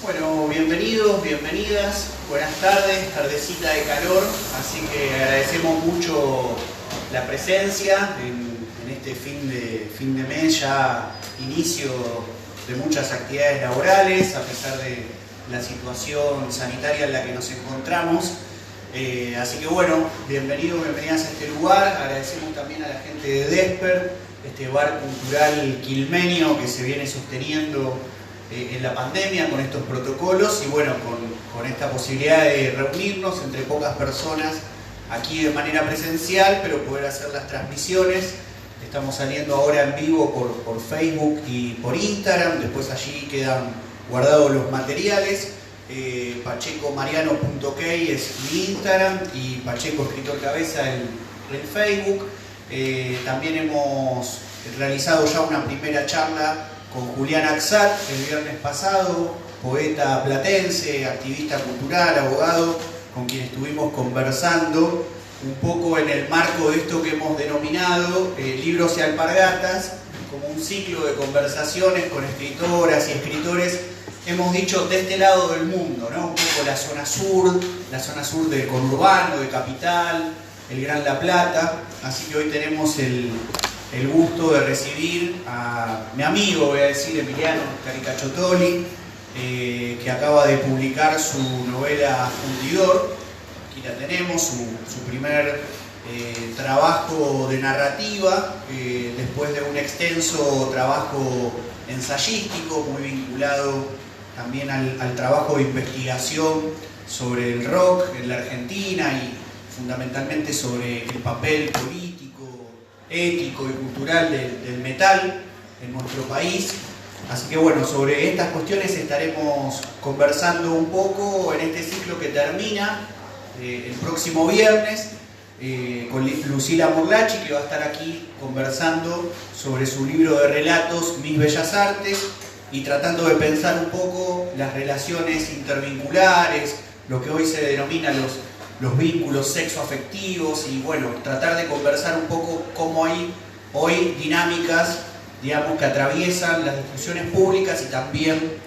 Bueno, bienvenidos, bienvenidas, buenas tardes, tardecita de calor, así que agradecemos mucho la presencia en este fin de mes, ya inicio de muchas actividades laborales, a pesar de la situación sanitaria en la que nos encontramos. Así que bueno, bienvenidos, bienvenidas a este lugar. Agradecemos también a la gente de Desper, este bar cultural quilmenio que se viene sosteniendo en la pandemia con estos protocolos y bueno, con esta posibilidad de reunirnos entre pocas personas aquí de manera presencial, pero poder hacer las transmisiones. Estamos saliendo ahora en vivo por Facebook y por Instagram, después allí quedan guardados los materiales. pachecomariano.k es mi Instagram y Pacheco Escritor Cabeza el Facebook. También hemos realizado ya una primera charla con Julián Axat el viernes pasado, poeta platense, activista cultural, abogado, con quien estuvimos conversando un poco en el marco de esto que hemos denominado Libros y Alpargatas, como un ciclo de conversaciones con escritoras y escritores, hemos dicho, de este lado del mundo, ¿no? Un poco la zona sur del conurbano, de Capital, el Gran La Plata. Así que hoy tenemos el gusto de recibir a mi amigo, voy a decir, Emiliano Caricachotoli, que acaba de publicar su novela Fundidor. Aquí la tenemos, su primer trabajo de narrativa, después de un extenso trabajo ensayístico, muy vinculado también al trabajo de investigación sobre el rock en la Argentina y fundamentalmente sobre el papel político, ético y cultural del metal en nuestro país. Así que bueno, sobre estas cuestiones estaremos conversando un poco en este ciclo que termina el próximo viernes con Lucila Morlachi, que va a estar aquí conversando sobre su libro de relatos Mis Bellas Artes y tratando de pensar un poco las relaciones intervinculares, lo que hoy se denomina los vínculos sexoafectivos y bueno, tratar de conversar un poco cómo hay hoy dinámicas, digamos, que atraviesan las discusiones públicas y también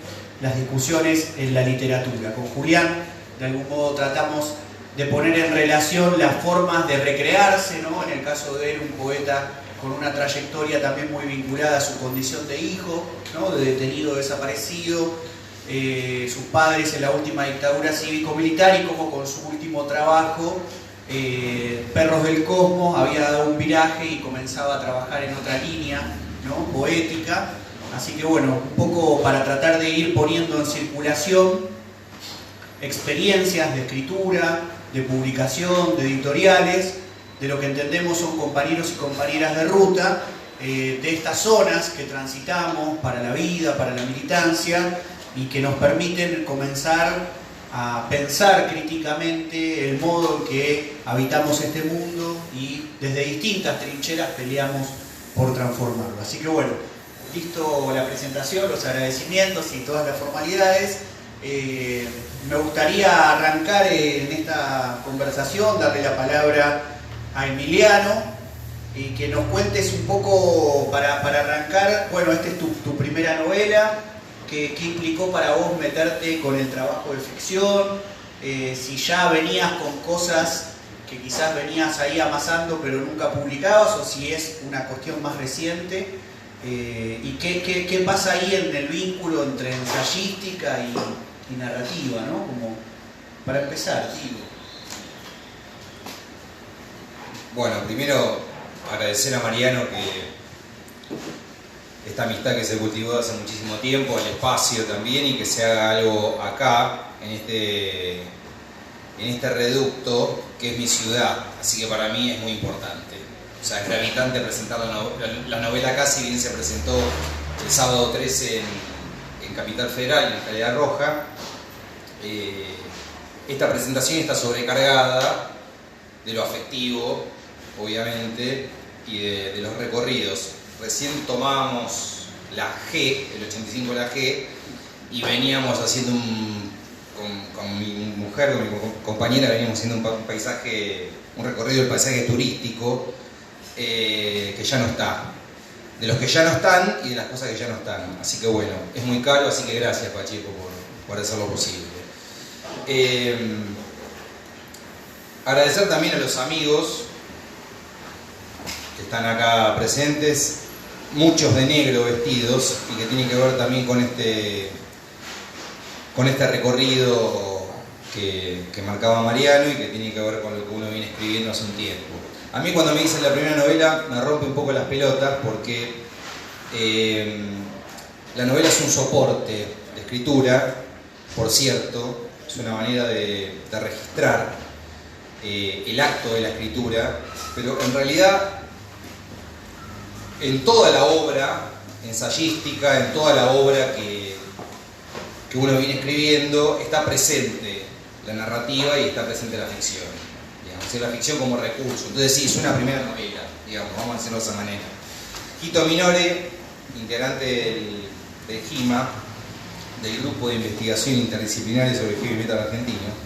las discusiones en la literatura. Con Julián, de algún modo, tratamos de poner en relación las formas de recrearse, ¿no? En el caso de él, un poeta con una trayectoria también muy vinculada a su condición de hijo, ¿no? De detenido desaparecido, sus padres en la última dictadura cívico-militar y como con su último trabajo, Perros del Cosmos, había dado un viraje y comenzaba a trabajar en otra línea, ¿no? Poética. Así que bueno, un poco para tratar de ir poniendo en circulación experiencias de escritura, de publicación, de editoriales, de lo que entendemos son compañeros y compañeras de ruta, de estas zonas que transitamos para la vida, para la militancia, y que nos permiten comenzar a pensar críticamente el modo en que habitamos este mundo y desde distintas trincheras peleamos por transformarlo. Así que bueno, listo la presentación, los agradecimientos y todas las formalidades. Me gustaría arrancar en esta conversación, darle la palabra a Emiliano y que nos cuentes un poco para arrancar. Bueno, esta es tu primera novela. ¿Qué implicó para vos meterte con el trabajo de ficción? Si ya venías con cosas que quizás venías ahí amasando pero nunca publicabas, o si es una cuestión más reciente. ¿Y qué pasa ahí en el vínculo entre ensayística y narrativa, ¿no? Como para empezar, digo. Bueno, primero agradecer a Mariano que esta amistad que se cultivó hace muchísimo tiempo, el espacio también, y que se haga algo acá, en este reducto que es mi ciudad, así que para mí es muy importante. O sea, es gravitante presentar la novela acá, si bien se presentó el sábado 13 en Capital Federal, en Escalera Roja. Esta presentación está sobrecargada de lo afectivo, obviamente, y de los recorridos. Recién tomamos la G, el 85 de la G, y veníamos haciendo con mi mujer, con mi compañera, veníamos haciendo un recorrido del paisaje turístico que ya no está. De los que ya no están y de las cosas que ya no están. Así que bueno, es muy caro, así que gracias, Pacheco, por hacer lo posible. Agradecer también a los amigos que están acá presentes, muchos de negro vestidos, y que tienen que ver también con este recorrido que marcaba Mariano y que tiene que ver con lo que uno viene escribiendo hace un tiempo. A mí cuando me dicen la primera novela me rompe un poco las pelotas porque la novela es un soporte de escritura, por cierto, es una manera de registrar el acto de la escritura, pero en realidad en toda la obra ensayística, en toda la obra que uno viene escribiendo, está presente la narrativa y está presente la ficción, digamos, la ficción como recurso. Entonces sí, es una primera novela, digamos, vamos a decirlo de esa manera. Quito Minore, integrante del GIMA, del Grupo de Investigación Interdisciplinaria sobre Heavy Metal Argentino,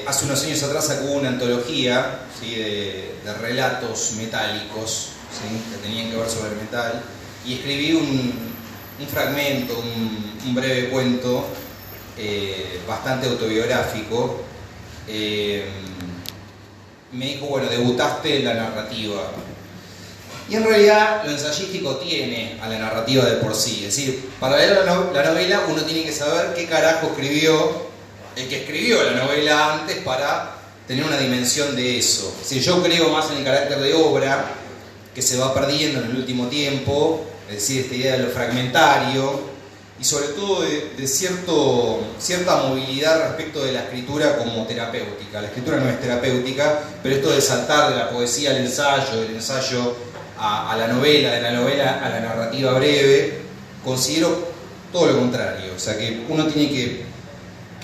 hace unos años atrás sacó una antología, ¿sí?, de relatos metálicos, ¿sí?, que tenían que ver sobre el metal, y escribí un fragmento, un breve cuento bastante autobiográfico. Me dijo, bueno, debutaste en la narrativa. Y en realidad lo ensayístico tiene a la narrativa de por sí. Es decir, para leer la novela uno tiene que saber qué carajo escribió el que escribió la novela antes para tener una dimensión de eso. Es decir, yo creo más en el carácter de obra que se va perdiendo en el último tiempo, es decir, esta idea de lo fragmentario y sobre todo de cierta movilidad respecto de la escritura como terapéutica. La escritura no es terapéutica, pero esto de saltar de la poesía al ensayo, del ensayo a la novela, de la novela a la narrativa breve, considero todo lo contrario. O sea que uno tiene que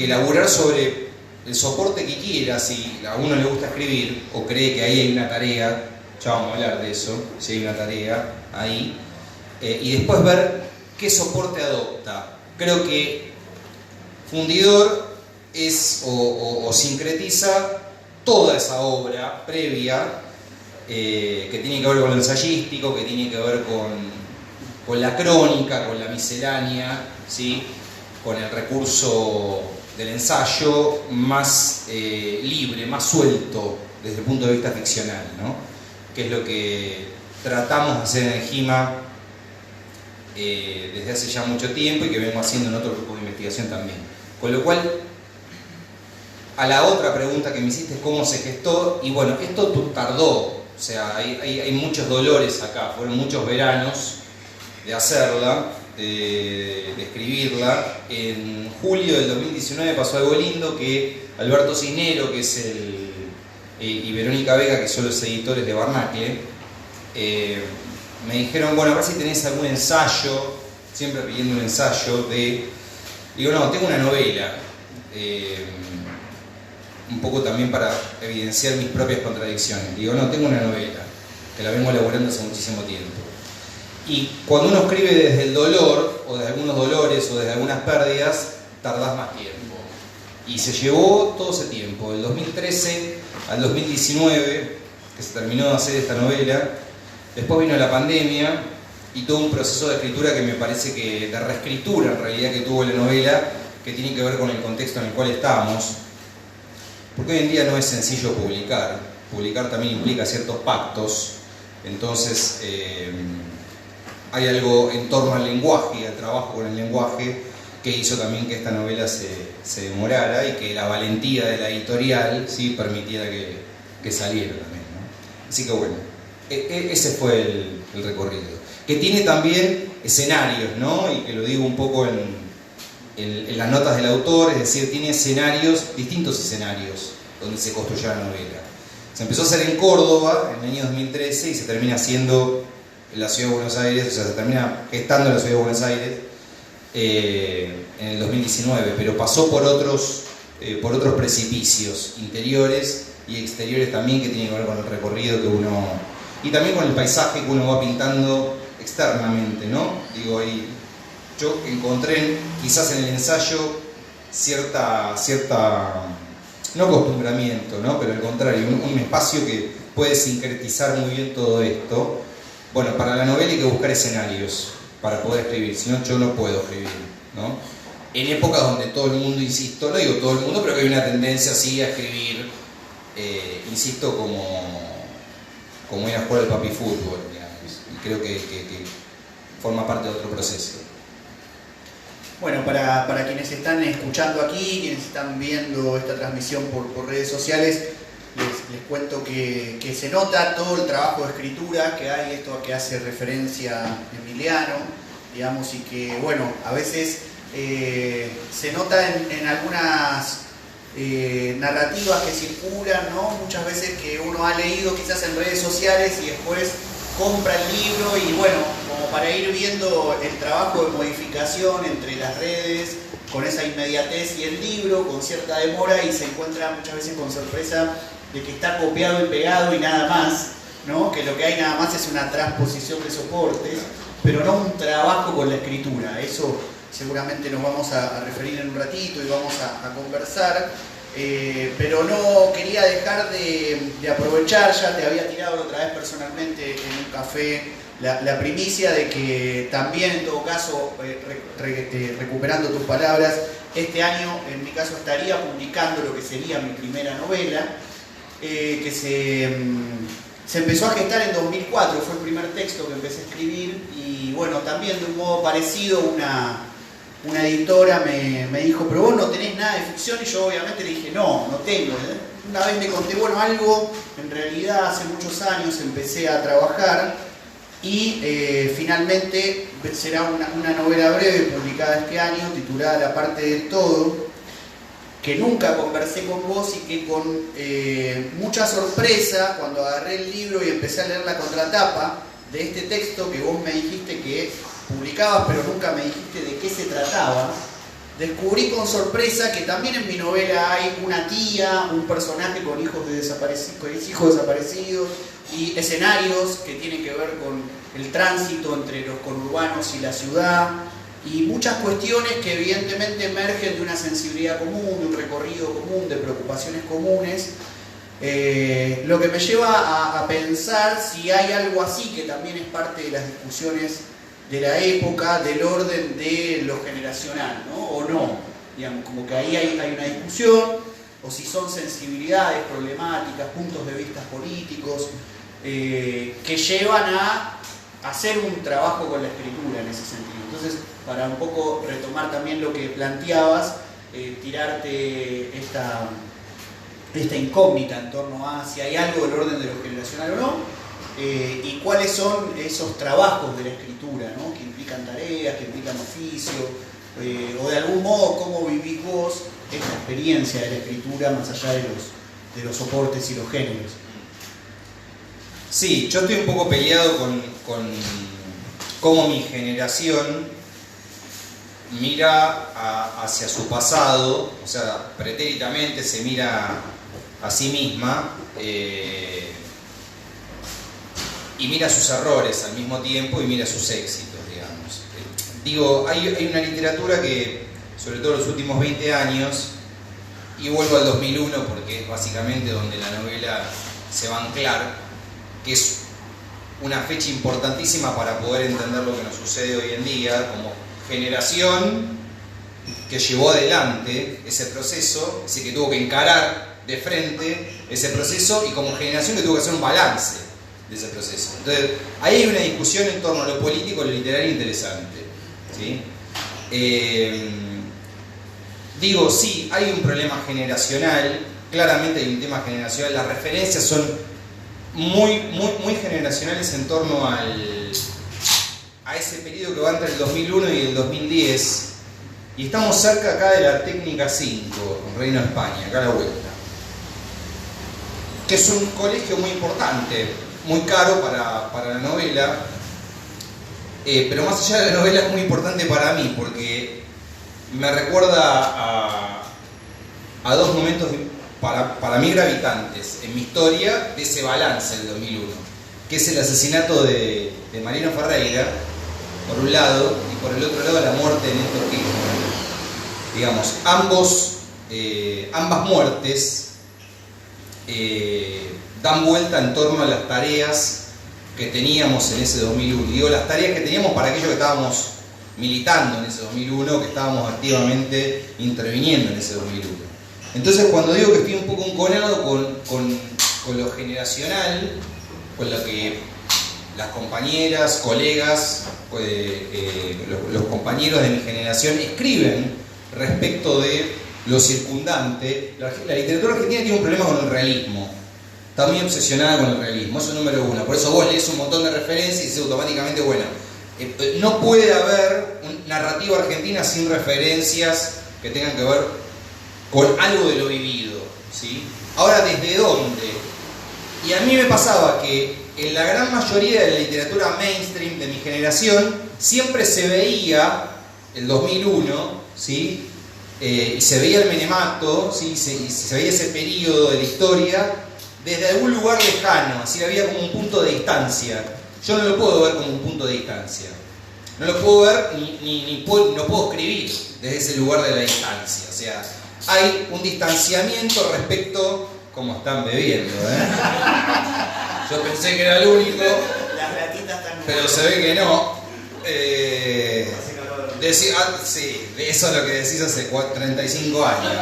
elaborar sobre el soporte que quiera. Si a uno le gusta escribir o cree que ahí hay una tarea, ya vamos a hablar de eso, si hay una tarea ahí, y después ver qué soporte adopta. Creo que Fundidor es o sincretiza toda esa obra previa que tiene que ver con lo ensayístico, que tiene que ver con la crónica, con la miscelánea, ¿sí?, con el recurso del ensayo más libre, más suelto desde el punto de vista ficcional, ¿no?, que es lo que tratamos de hacer en el GIMA desde hace ya mucho tiempo y que vengo haciendo en otro grupo de investigación también. Con lo cual, a la otra pregunta que me hiciste es cómo se gestó, y bueno, esto tardó, o sea, hay muchos dolores acá, fueron muchos veranos de hacerla, de escribirla. En julio del 2019 pasó algo lindo, que Alberto Cisnero, que es y Verónica Vega, que son los editores de Barnacle, me dijeron, bueno, a ver si tenés algún ensayo, siempre pidiendo un ensayo digo, no, tengo una novela, un poco también para evidenciar mis propias contradicciones. Digo, no, tengo una novela, que la vengo elaborando hace muchísimo tiempo. Y cuando uno escribe desde el dolor, o desde algunos dolores, o desde algunas pérdidas, tardás más tiempo. Y se llevó todo ese tiempo, del 2013 al 2019, que se terminó de hacer esta novela. Después vino la pandemia y todo un proceso de escritura que me parece que, de reescritura en realidad, que tuvo la novela, que tiene que ver con el contexto en el cual estamos. Porque hoy en día no es sencillo publicar. Publicar también implica ciertos pactos. Entonces, hay algo en torno al lenguaje y al trabajo con el lenguaje que hizo también que esta novela se demorara y que la valentía de la editorial, ¿sí?, permitiera que saliera también, ¿no? Así que bueno, ese fue el recorrido. Que tiene también escenarios, ¿no? Y que lo digo un poco en las notas del autor, es decir, tiene escenarios, distintos escenarios donde se construyó la novela. Se empezó a hacer en Córdoba en el año 2013 y se termina haciendo en la Ciudad de Buenos Aires, o sea, se termina gestando en la Ciudad de Buenos Aires en el 2019, pero pasó por otros precipicios interiores y exteriores también, que tienen que ver con el recorrido que uno, y también con el paisaje que uno va pintando externamente, ¿no? Digo, ahí yo encontré quizás en el ensayo cierta no acostumbramiento, ¿no?, pero al contrario, un espacio que puede sincretizar muy bien todo esto. Bueno, para la novela hay que buscar escenarios para poder escribir, si no yo no puedo escribir, ¿no? en épocas donde todo el mundo, insisto, no digo todo el mundo, pero que hay una tendencia así a escribir, insisto, como ir a jugar al papi fútbol, digamos, y creo que forma parte de otro proceso. Bueno, para quienes están escuchando aquí, quienes están viendo esta transmisión por redes sociales, les cuento que se nota todo el trabajo de escritura que hay, esto a que hace referencia Emiliano, digamos, y que, bueno, a veces se nota en algunas narrativas que circulan, ¿no? Muchas veces que uno ha leído quizás en redes sociales y después compra el libro y, bueno, como para ir viendo el trabajo de modificación entre las redes, con esa inmediatez y el libro, con cierta demora, y se encuentra muchas veces con sorpresa de que está copiado y pegado y nada más, ¿no? Que lo que hay nada más es una transposición de soportes, pero no un trabajo con la escritura. Eso seguramente nos vamos a referir en un ratito y vamos a conversar, pero no quería dejar de aprovechar, ya te había tirado la otra vez personalmente en un café la primicia de que también, en todo caso, recuperando tus palabras, este año en mi caso estaría publicando lo que sería mi primera novela, que se empezó a gestar en 2004, fue el primer texto que empecé a escribir, y bueno, también de un modo parecido una editora me dijo, pero vos no tenés nada de ficción, y yo obviamente le dije, no tengo. Una vez me conté, bueno, algo, en realidad hace muchos años empecé a trabajar, y finalmente será una novela breve publicada este año, titulada La parte del todo, que nunca conversé con vos y que con mucha sorpresa, cuando agarré el libro y empecé a leer la contratapa de este texto que vos me dijiste que publicabas, pero nunca me dijiste de qué se trataba, descubrí con sorpresa que también en mi novela hay una tía, un personaje con hijos desaparecidos y escenarios que tienen que ver con el tránsito entre los conurbanos y la ciudad, y muchas cuestiones que evidentemente emergen de una sensibilidad común, de un recorrido común, de preocupaciones comunes, lo que me lleva a pensar si hay algo así que también es parte de las discusiones de la época, del orden de lo generacional, ¿no? O no, digamos, como que ahí hay una discusión, o si son sensibilidades, problemáticas, puntos de vista políticos, que llevan a hacer un trabajo con la escritura en ese sentido. Entonces, para un poco retomar también lo que planteabas, tirarte esta incógnita en torno a si hay algo del orden de lo generacional o no, y cuáles son esos trabajos de la escritura, ¿no? Que implican tareas, que implican oficio, o de algún modo cómo vivís vos esta experiencia de la escritura más allá de los soportes y los géneros. Sí, yo estoy un poco peleado con cómo mi generación mira hacia su pasado, o sea, pretéritamente se mira a sí misma y mira sus errores al mismo tiempo y mira sus éxitos, digamos. Digo, hay una literatura que, sobre todo en los últimos 20 años, y vuelvo al 2001 porque es básicamente donde la novela se va a anclar, que es una fecha importantísima para poder entender lo que nos sucede hoy en día, como generación que llevó adelante ese proceso, es decir, que tuvo que encarar de frente ese proceso, y como generación que tuvo que hacer un balance de ese proceso. Entonces, ahí hay una discusión en torno a lo político y lo literario interesante, ¿sí? Digo, sí, hay un problema generacional, claramente hay un tema generacional, las referencias son muy generacionales en torno a ese periodo que va entre el 2001 y el 2010, y estamos cerca acá de la técnica 5, en Reino de España, acá a la vuelta, que es un colegio muy importante, muy caro para la novela, pero más allá de la novela es muy importante para mí, porque me recuerda a dos momentos para mí gravitantes en mi historia de ese balance del 2001, que es el asesinato de Mariano Ferreira, por un lado, y por el otro lado la muerte de Néstor Kirchner. Digamos, ambas muertes dan vuelta en torno a las tareas que teníamos en ese 2001. Digo, las tareas que teníamos para aquellos que estábamos militando en ese 2001, que estábamos activamente interviniendo en ese 2001. Entonces, cuando digo que estoy un poco enconado con lo generacional, con lo que las compañeras, colegas, los compañeros de mi generación escriben respecto de lo circundante, la literatura argentina tiene un problema con el realismo. Está muy obsesionada con el realismo, eso es número uno. Por eso vos lees un montón de referencias y dices automáticamente, bueno, no puede haber una narrativa argentina sin referencias que tengan que ver con algo de lo vivido, ¿sí? Ahora, ¿desde dónde? Y a mí me pasaba que en la gran mayoría de la literatura mainstream de mi generación siempre se veía el 2001, ¿sí? Y se veía el menemato, ¿sí? Se veía ese periodo de la historia desde algún lugar lejano, así había como un punto de distancia. Yo no lo puedo ver como un punto de distancia. No lo puedo ver no puedo escribir desde ese lugar de la distancia. O sea, hay un distanciamiento respecto como están bebiendo, Yo pensé que era el único, Las ratitas están pero se ve que no. Sí, eso es lo que decís hace 35 años.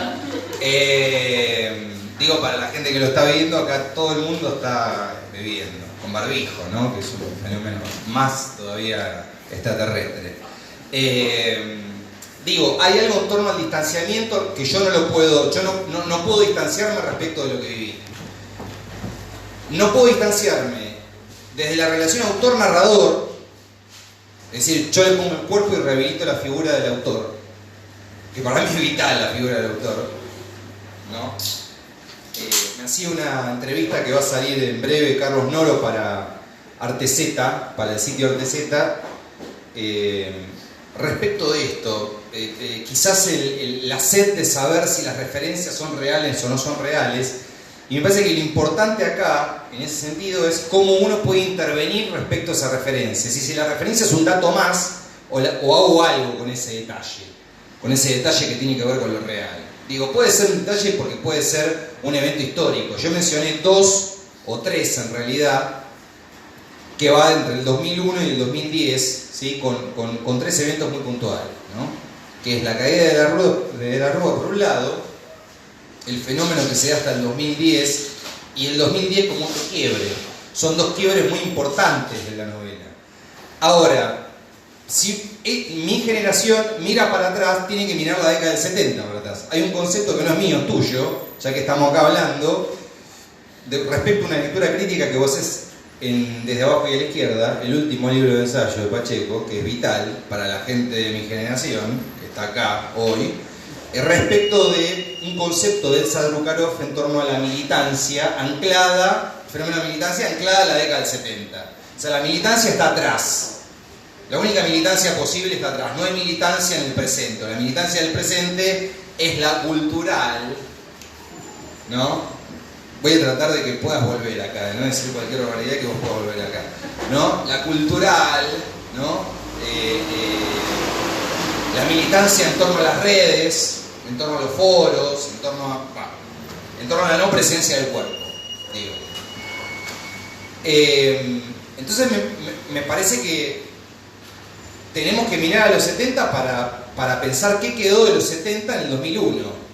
Digo, para la gente que lo está viendo, acá todo el mundo está bebiendo, con barbijo, ¿no? Que es un fenómeno más todavía extraterrestre. Digo, hay algo en torno al distanciamiento que yo no lo puedo, no puedo distanciarme respecto de lo que viví. No puedo distanciarme desde la relación autor-narrador, es decir, yo le pongo el cuerpo y rehabilito la figura del autor, que para mí es vital la figura del autor, ¿no? Me hacía una entrevista que va a salir en breve Carlos Noro para Artezeta, para el sitio Artezeta, respecto de esto. Quizás la sed de saber si las referencias son reales o no son reales, y me parece que lo importante acá, en ese sentido, es cómo uno puede intervenir respecto a esa referencia. Si la referencia es un dato más, o hago algo con ese detalle que tiene que ver con lo real. Digo, puede ser un detalle porque puede ser un evento histórico. Yo mencioné 2 o 3 en realidad, que va entre el 2001 y el 2010, ¿sí? con 3 eventos muy puntuales, ¿no? Que es la caída de la Rúa por un lado, el fenómeno que se da hasta el 2010 y el 2010 como otro quiebre. Son 2 quiebres muy importantes de la novela. Ahora, si mi generación mira para atrás, tiene que mirar la década del 70 para atrás. Hay un concepto que no es mío, es tuyo, ya que estamos acá hablando, respecto a una lectura crítica que vos haces Desde abajo y a la izquierda, el último libro de ensayo de Pacheco, que es vital para la gente de mi generación, que está acá hoy, respecto de un concepto de Elsa Drukarov en torno a la militancia anclada, el fenómeno de la militancia anclada a la década del 70. O sea, la militancia está atrás. La única militancia posible está atrás. No hay militancia en el presente. La militancia del presente es la cultural, ¿no? Voy a tratar de que puedas volver acá, de no decir cualquier barbaridad, que vos puedas volver acá, ¿no? La cultural, ¿no? La militancia en torno a las redes, en torno a los foros, en torno a la no presencia del cuerpo, digo. Entonces me parece que tenemos que mirar a los 70 para pensar qué quedó de los 70 en el 2001.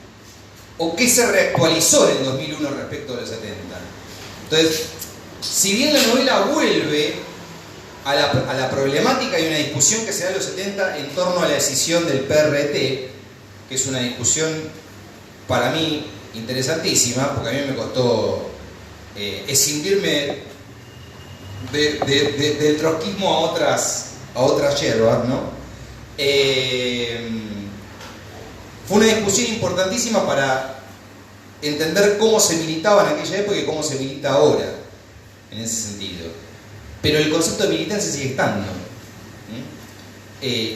¿O qué se reactualizó en el 2001 respecto a los 70? Entonces, si bien la novela vuelve a la problemática y una discusión que se da en los 70 en torno a la decisión del PRT, que es una discusión para mí interesantísima, porque a mí me costó escindirme del trotskismo a otras hierbas, ¿no? Fue una discusión importantísima para entender cómo se militaba en aquella época y cómo se milita ahora, en ese sentido. Pero el concepto de militancia sigue estando.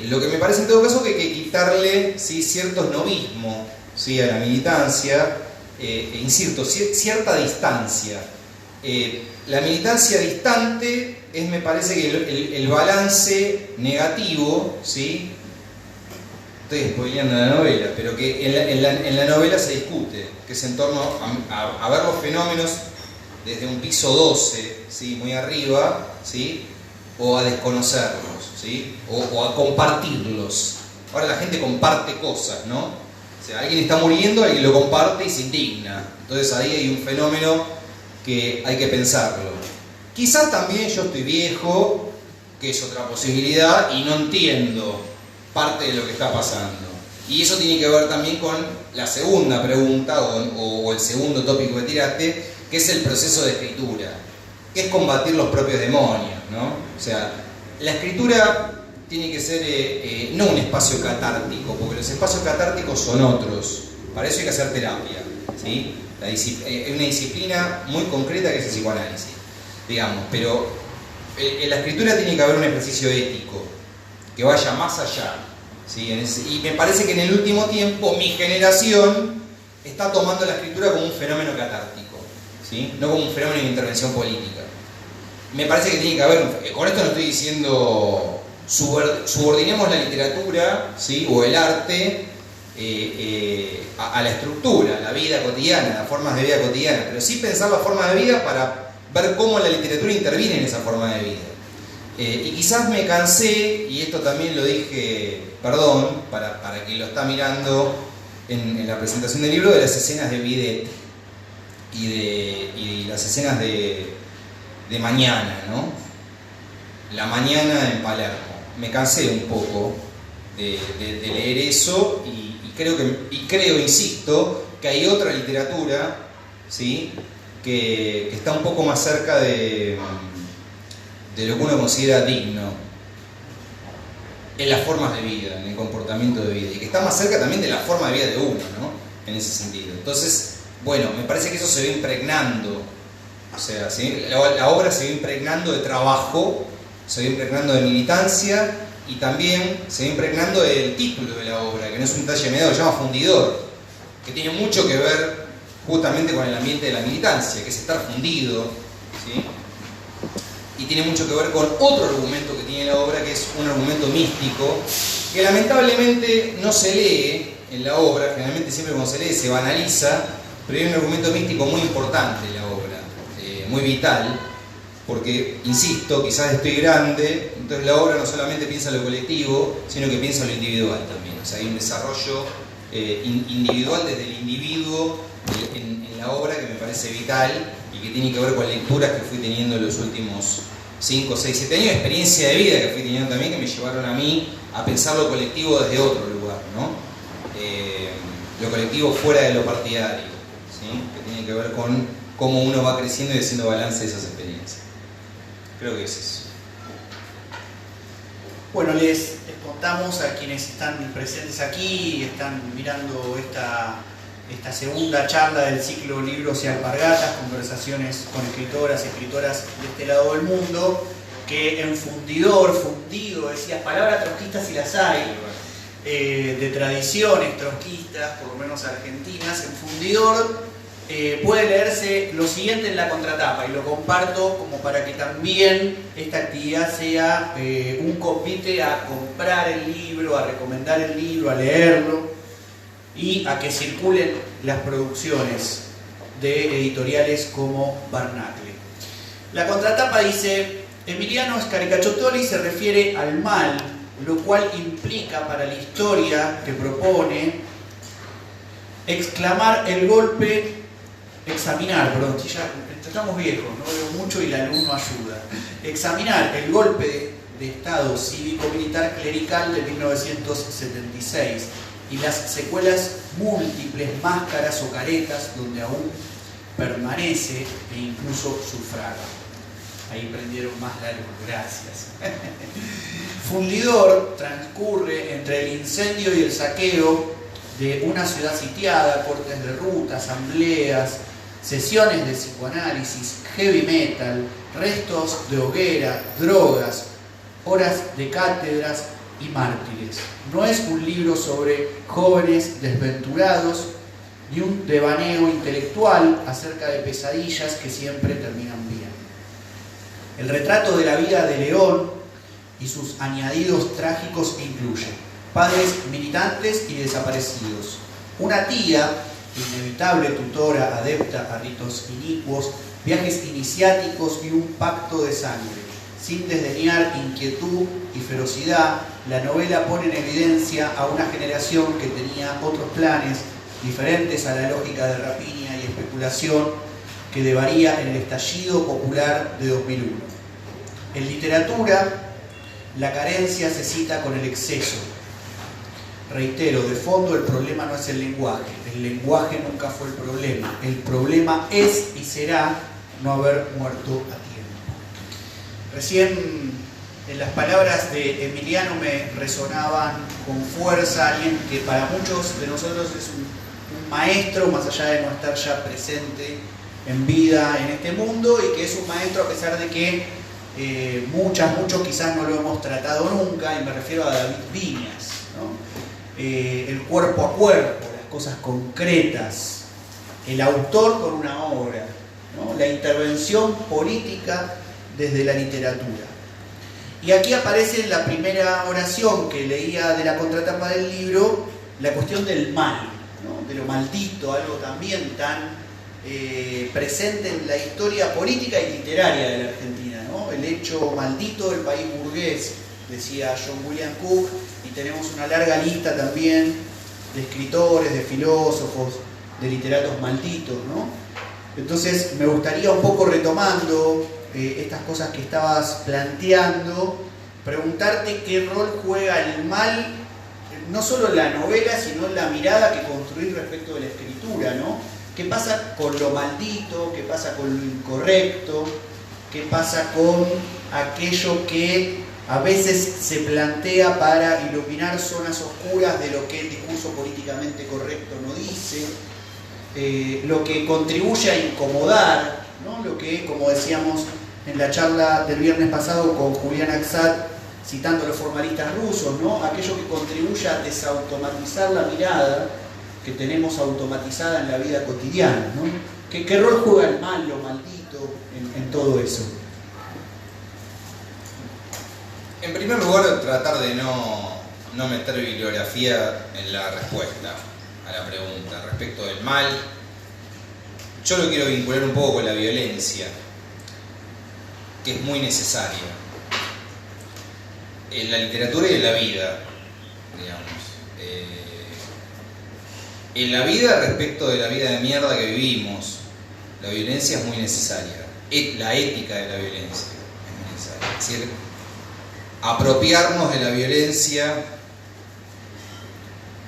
Lo que me parece en todo caso que hay que quitarle, ¿sí?, cierto esnovismo, ¿sí?, a la militancia, insisto, cierta distancia. La militancia distante es, me parece, que el balance negativo, ¿sí? Estoy spoileando la novela, pero que en la novela se discute, que es en torno a ver los fenómenos desde un piso 12, ¿sí?, muy arriba, ¿sí?, o a desconocerlos, ¿sí? O a compartirlos. Ahora la gente comparte cosas, ¿no? O sea, alguien está muriendo, alguien lo comparte y se indigna. Entonces ahí hay un fenómeno que hay que pensarlo. Quizás también yo estoy viejo, que es otra posibilidad, y no entiendo parte de lo que está pasando. Y eso tiene que ver también con la segunda pregunta o el segundo tópico que tiraste, que es el proceso de escritura, que es combatir los propios demonios, ¿no? O sea, la escritura tiene que ser no un espacio catártico, porque los espacios catárticos son otros. Para eso hay que hacer terapia, ¿sí? Hay una disciplina muy concreta que es el psicoanálisis, digamos, pero en la escritura tiene que haber un ejercicio ético que vaya más allá, ¿sí? Y me parece que en el último tiempo mi generación está tomando la escritura como un fenómeno catártico, ¿sí? No como un fenómeno de intervención política. Me parece que tiene que haber, con esto no estoy diciendo subordinemos la literatura, ¿sí? O el arte a la estructura, a la vida cotidiana, a las formas de vida cotidiana, pero sí pensar las formas de vida para ver cómo la literatura interviene en esa forma de vida. Y quizás me cansé, y esto también lo dije, perdón, para quien lo está mirando en la presentación del libro, de las escenas de Bidet y las escenas de Mañana, ¿no? La Mañana en Palermo. Me cansé un poco de leer eso y creo, insisto, que hay otra literatura, ¿sí? que está un poco más cerca de lo que uno considera digno en las formas de vida, en el comportamiento de vida, y que está más cerca también de la forma de vida de uno, ¿no? En ese sentido. Entonces, bueno, me parece que eso se va impregnando, o sea, ¿sí? La obra se va impregnando de trabajo, se va impregnando de militancia, y también se va impregnando del título de la obra, que no es un talle menor, se llama Fundidor, que tiene mucho que ver justamente con el ambiente de la militancia, que es estar fundido, ¿sí? Y tiene mucho que ver con otro argumento que tiene la obra, que es un argumento místico, que lamentablemente no se lee en la obra. Generalmente siempre cuando se lee se banaliza, pero hay un argumento místico muy importante en la obra, muy vital, porque, insisto, quizás estoy grande, entonces la obra no solamente piensa en lo colectivo, sino que piensa en lo individual también. O sea, hay un desarrollo individual desde el individuo en la obra que me parece vital y que tiene que ver con lecturas que fui teniendo en los últimos 5, 6, 7 años, experiencia de vida que fui teniendo también, que me llevaron a mí a pensar lo colectivo desde otro lugar, ¿no? Lo colectivo fuera de lo partidario, ¿sí? Que tiene que ver con cómo uno va creciendo y haciendo balance de esas experiencias. Creo que es eso. Bueno, les contamos a quienes están presentes aquí y están mirando esta segunda charla del ciclo Libros y Alpargatas, conversaciones con escritoras de este lado del mundo, que en fundido, decías, palabras trotskistas si las hay, de tradiciones trotskistas, por lo menos argentinas, en fundidor puede leerse lo siguiente en la contratapa, y lo comparto como para que también esta actividad sea un convite a comprar el libro, a recomendar el libro, a leerlo, y a que circulen las producciones de editoriales como Barnacle. La contratapa dice: Emiliano Scaricacciotoli se refiere al mal, lo cual implica para la historia que propone ya estamos viejos, no veo mucho y el alumno ayuda. Examinar el golpe de Estado cívico-militar clerical de 1976 y las secuelas múltiples, máscaras o caretas donde aún permanece e incluso sufraga. Ahí prendieron más la luz, gracias. Fundidor transcurre entre el incendio y el saqueo de una ciudad sitiada, cortes de ruta, asambleas, sesiones de psicoanálisis, heavy metal, restos de hoguera, drogas, horas de cátedras y mártires. No es un libro sobre jóvenes desventurados ni un devaneo intelectual acerca de pesadillas que siempre terminan bien. El retrato de la vida de León y sus añadidos trágicos incluye padres militantes y desaparecidos, una tía, inevitable tutora adepta a ritos inicuos, viajes iniciáticos y un pacto de sangre, Sin desdeñar inquietud y ferocidad, la novela pone en evidencia a una generación que tenía otros planes diferentes a la lógica de rapiña y especulación que devaría en el estallido popular de 2001. En literatura, la carencia se cita con el exceso. Reitero, de fondo el problema no es el lenguaje nunca fue el problema es y será no haber muerto a tiempo. Recién en las palabras de Emiliano me resonaban con fuerza alguien que para muchos de nosotros es un maestro, más allá de no estar ya presente en vida en este mundo, y que es un maestro a pesar de que muchos quizás no lo hemos tratado nunca, y me refiero a David Viñas, ¿no? El cuerpo a cuerpo, las cosas concretas, el autor con una obra, ¿no? La intervención política desde la literatura. Y aquí aparece en la primera oración que leía de la contratapa del libro la cuestión del mal, ¿no? De lo maldito, algo también tan presente en la historia política y literaria de la Argentina, ¿no? El hecho maldito del país burgués, decía John William Cook, y tenemos una larga lista también de escritores, de filósofos, de literatos malditos, ¿no? Entonces me gustaría, un poco retomando estas cosas que estabas planteando, preguntarte qué rol juega el mal, no solo en la novela, sino en la mirada que construís respecto de la escritura, ¿no? ¿Qué pasa con lo maldito? ¿Qué pasa con lo incorrecto? ¿Qué pasa con aquello que a veces se plantea para iluminar zonas oscuras de lo que el discurso políticamente correcto no dice? Lo que contribuye a incomodar, ¿no? Lo que, como decíamos en la charla del viernes pasado con Julián Aksat, citando a los formalistas rusos, ¿no? Aquello que contribuye a desautomatizar la mirada que tenemos automatizada en la vida cotidiana, ¿no? ¿Qué rol juega el mal, lo maldito en todo eso? En primer lugar, tratar de no meter bibliografía en la respuesta a la pregunta respecto del mal. Yo lo quiero vincular un poco con la violencia, que es muy necesaria en la literatura y en la vida, digamos. En la vida, respecto de la vida de mierda que vivimos, la violencia es muy necesaria. La ética de la violencia es muy necesaria. Es decir, apropiarnos de la violencia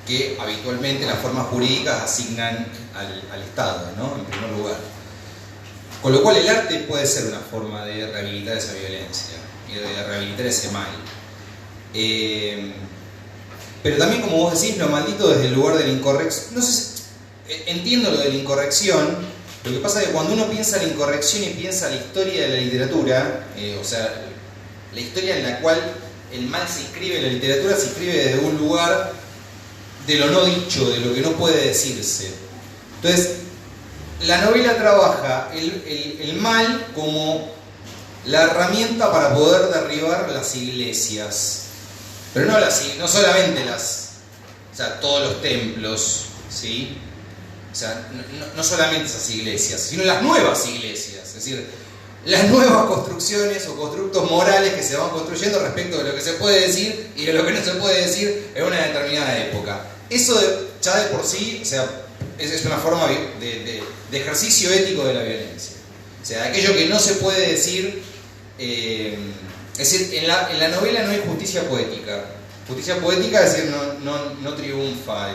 que habitualmente las formas jurídicas asignan al Estado, ¿no? En primer lugar. Con lo cual el arte puede ser una forma de rehabilitar esa violencia y de rehabilitar ese mal. Pero también, como vos decís, lo maldito desde el lugar de la incorrección. No sé, entiendo lo de la incorrección. Lo que pasa es que cuando uno piensa en la incorrección y piensa la historia de la literatura, o sea, la historia en la cual el mal se inscribe en la literatura, se inscribe desde un lugar de lo no dicho, de lo que no puede decirse. Entonces, la novela trabaja el mal como la herramienta para poder derribar las iglesias. Pero no solamente o sea, todos los templos, ¿sí? O sea, no solamente esas iglesias, sino las nuevas iglesias. Es decir, las nuevas construcciones o constructos morales que se van construyendo respecto de lo que se puede decir y de lo que no se puede decir en una determinada época. Eso ya de por sí, o sea, es una forma de ejercicio ético de la violencia. O sea, aquello que no se puede decir, es decir, en la novela no hay justicia poética. Justicia poética es decir, no triunfa,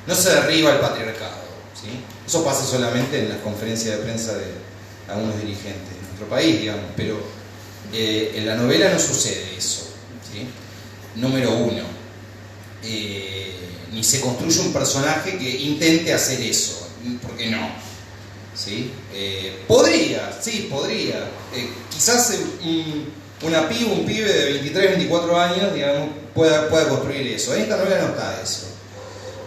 no se derriba el patriarcado, ¿sí? Eso pasa solamente en las conferencias de prensa de algunos dirigentes de nuestro país, digamos, pero en la novela no sucede eso, ¿sí? Número uno, ni se construye un personaje que intente hacer eso, porque no, ¿sí? Podría. Quizás un pibe de 23, 24 años, digamos, pueda construir eso. En esta novela no está eso.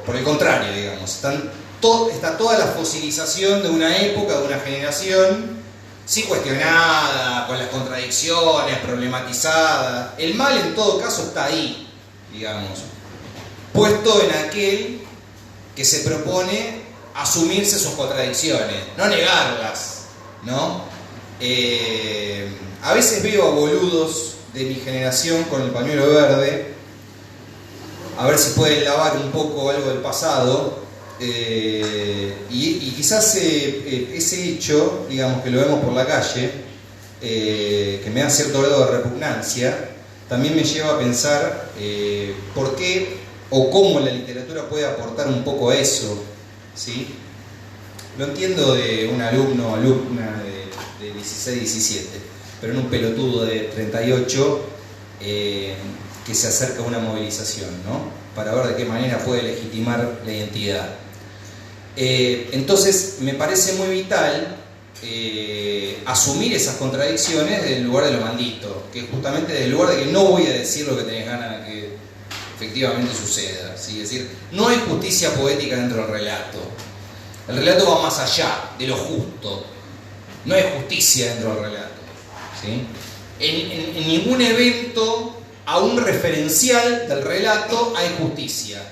Por el contrario, digamos, está toda la fosilización de una época, de una generación, sí cuestionada, con las contradicciones, problematizada. El mal en todo caso está ahí, digamos, puesto en aquel que se propone asumirse sus contradicciones, no negarlas, ¿no? A veces veo a boludos de mi generación con el pañuelo verde, a ver si pueden lavar un poco algo del pasado, y quizás ese hecho, digamos, que lo vemos por la calle, que me da cierto grado de repugnancia, también me lleva a pensar por qué o cómo la literatura puede aportar un poco a eso, ¿sí? Lo entiendo de un alumno o alumna de 16, 17, pero en un pelotudo de 38 que se acerca a una movilización, ¿no? Para ver de qué manera puede legitimar la identidad. Entonces, me parece muy vital asumir esas contradicciones del lugar de lo maldito, que es justamente del lugar de que no voy a decir lo que tenés ganas de que efectivamente suceda, ¿sí? Es decir, no hay justicia poética dentro del relato. El relato va más allá de lo justo. No hay justicia dentro del relato, ¿sí? En ningún evento, aún referencial del relato, hay justicia,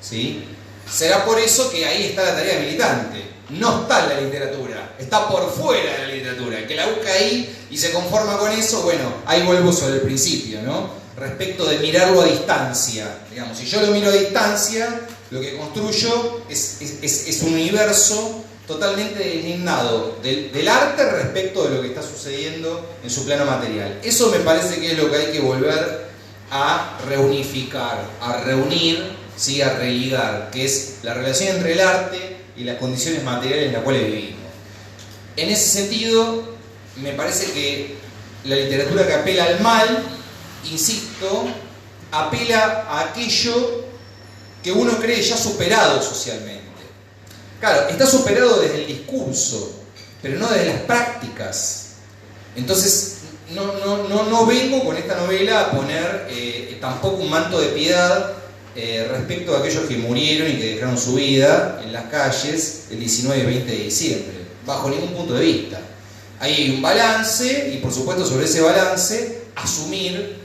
¿sí? Será por eso que ahí está la tarea militante. No está en la literatura, está por fuera de la literatura. El que la busca ahí y se conforma con eso, bueno, ahí vuelvo sobre el principio, ¿no? Respecto de mirarlo a distancia. Digamos, si yo lo miro a distancia, lo que construyo es un universo totalmente delineado del arte respecto de lo que está sucediendo en su plano material. Eso me parece que es lo que hay que volver a reunificar, a reunir, ¿sí? A religar, que es la relación entre el arte y las condiciones materiales en las cuales vivimos. En ese sentido, me parece que la literatura que apela al mal, insisto, apela a aquello que uno cree ya superado socialmente. Claro, está superado desde el discurso, pero no desde las prácticas. Entonces, no vengo con esta novela a poner tampoco un manto de piedad respecto a aquellos que murieron y que dejaron su vida en las calles el 19 y 20 de diciembre, bajo ningún punto de vista. Ahí hay un balance y por supuesto sobre ese balance asumir,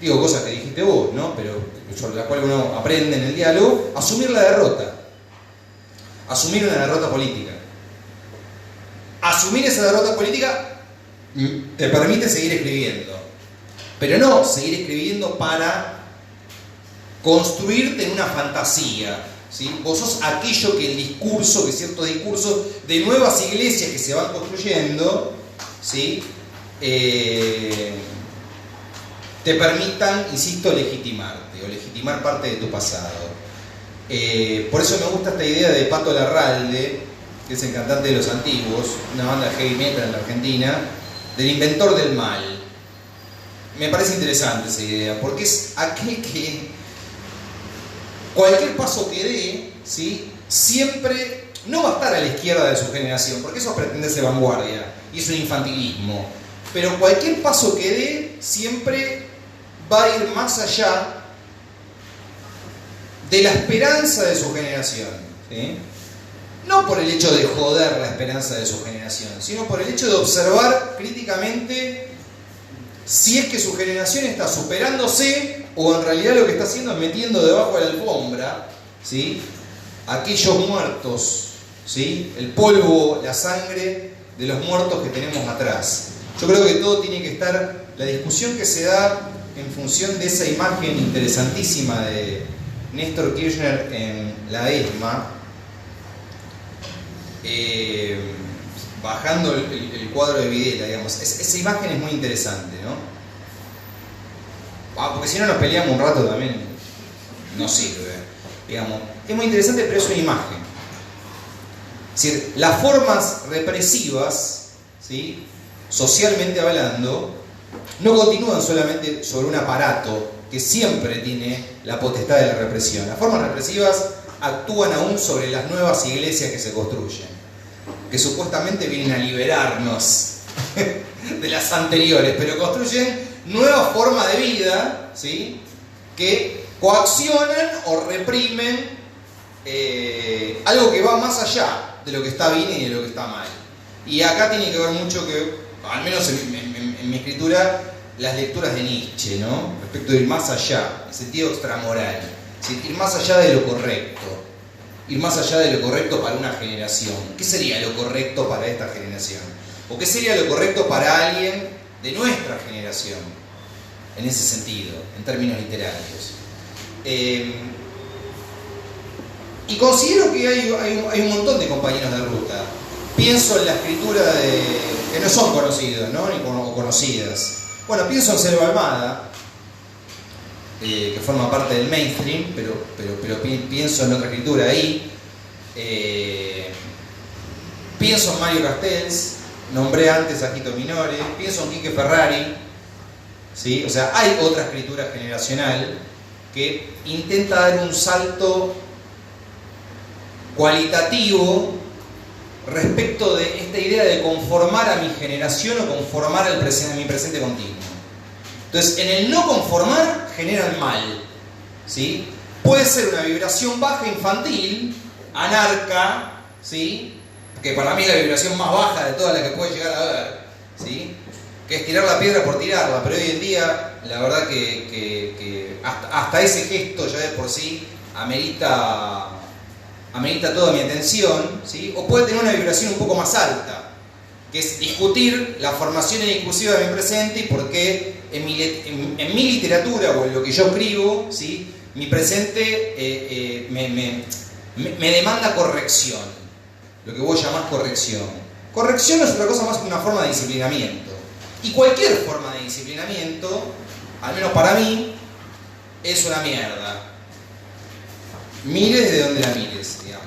digo cosas que dijiste vos, ¿no? Pero sobre las cuales uno aprende en el diálogo, asumir la derrota, asumir una derrota política. Asumir esa derrota política te permite seguir escribiendo, pero no seguir escribiendo para construirte en una fantasía, ¿sí? Vos sos aquello que el discurso, que ciertos discursos de nuevas iglesias que se van construyendo, ¿sí? Te permitan, insisto, legitimarte o legitimar parte de tu pasado. Por eso me gusta esta idea de Pato Larralde, que es el cantante de Los Antiguos, una banda de heavy metal en la Argentina, del inventor del mal. Me parece interesante esa idea, porque es aquel que cualquier paso que dé, ¿sí? Siempre no va a estar a la izquierda de su generación, porque eso pretende ser vanguardia y es un infantilismo. Pero cualquier paso que dé siempre va a ir más allá de la esperanza de su generación, ¿sí? No por el hecho de joder la esperanza de su generación, sino por el hecho de observar críticamente si es que su generación está superándose o en realidad lo que está haciendo es metiendo debajo de la alfombra, ¿sí? Aquellos muertos, ¿sí? El polvo, la sangre de los muertos que tenemos atrás. Yo creo que todo tiene que estar, la discusión que se da en función de esa imagen interesantísima de Néstor Kirchner en la ESMA, bajando el cuadro de Videla, digamos. Esa imagen es muy interesante, ¿no? Porque si no nos peleamos un rato también no sirve, digamos. Es muy interesante, pero es una imagen. Es decir, las formas represivas, ¿sí? Socialmente hablando, no continúan solamente sobre un aparato que siempre tiene la potestad de la represión. Las formas represivas actúan aún sobre las nuevas iglesias que se construyen, que supuestamente vienen a liberarnos de las anteriores, pero construyen nuevas formas de vida, ¿sí? Que coaccionan o reprimen algo que va más allá de lo que está bien y de lo que está mal. Y acá tiene que ver mucho que, al menos en mi escritura, las lecturas de Nietzsche, ¿no? Respecto de ir más allá, en sentido extramoral, ¿sí? Ir más allá de lo correcto, ir más allá de lo correcto para una generación. ¿Qué sería lo correcto para esta generación? ¿O qué sería lo correcto para alguien de nuestra generación, en ese sentido, en términos literarios. Y considero que hay un montón de compañeros de ruta. Pienso en la escritura que no son conocidos, ¿no? Ni conocidas. Bueno, pienso en Selva Almada, que forma parte del mainstream, pero pienso en otra escritura ahí. Pienso en Mario Castells, nombré antes a Quito Minore, pienso en Quique Ferrari, ¿sí? O sea, hay otra escritura generacional que intenta dar un salto cualitativo respecto de esta idea de conformar a mi generación o conformar a mi presente continuo. Entonces, en el no conformar generan mal, ¿sí? Puede ser una vibración baja infantil, anarca, ¿sí? Que para mí es la vibración más baja de todas las que puede llegar a haber, ¿sí? Que es tirar la piedra por tirarla, pero hoy en día la verdad que hasta ese gesto ya de por sí amerita toda mi atención, ¿sí? O puede tener una vibración un poco más alta, que es discutir la formación inclusiva de mi presente y por qué en mi literatura o en lo que yo escribo, ¿sí? Mi presente me demanda corrección, lo que vos llamás corrección. Corrección no es otra cosa más que una forma de disciplinamiento. Y cualquier forma de disciplinamiento, al menos para mí, es una mierda. Mires de donde la mires, digamos.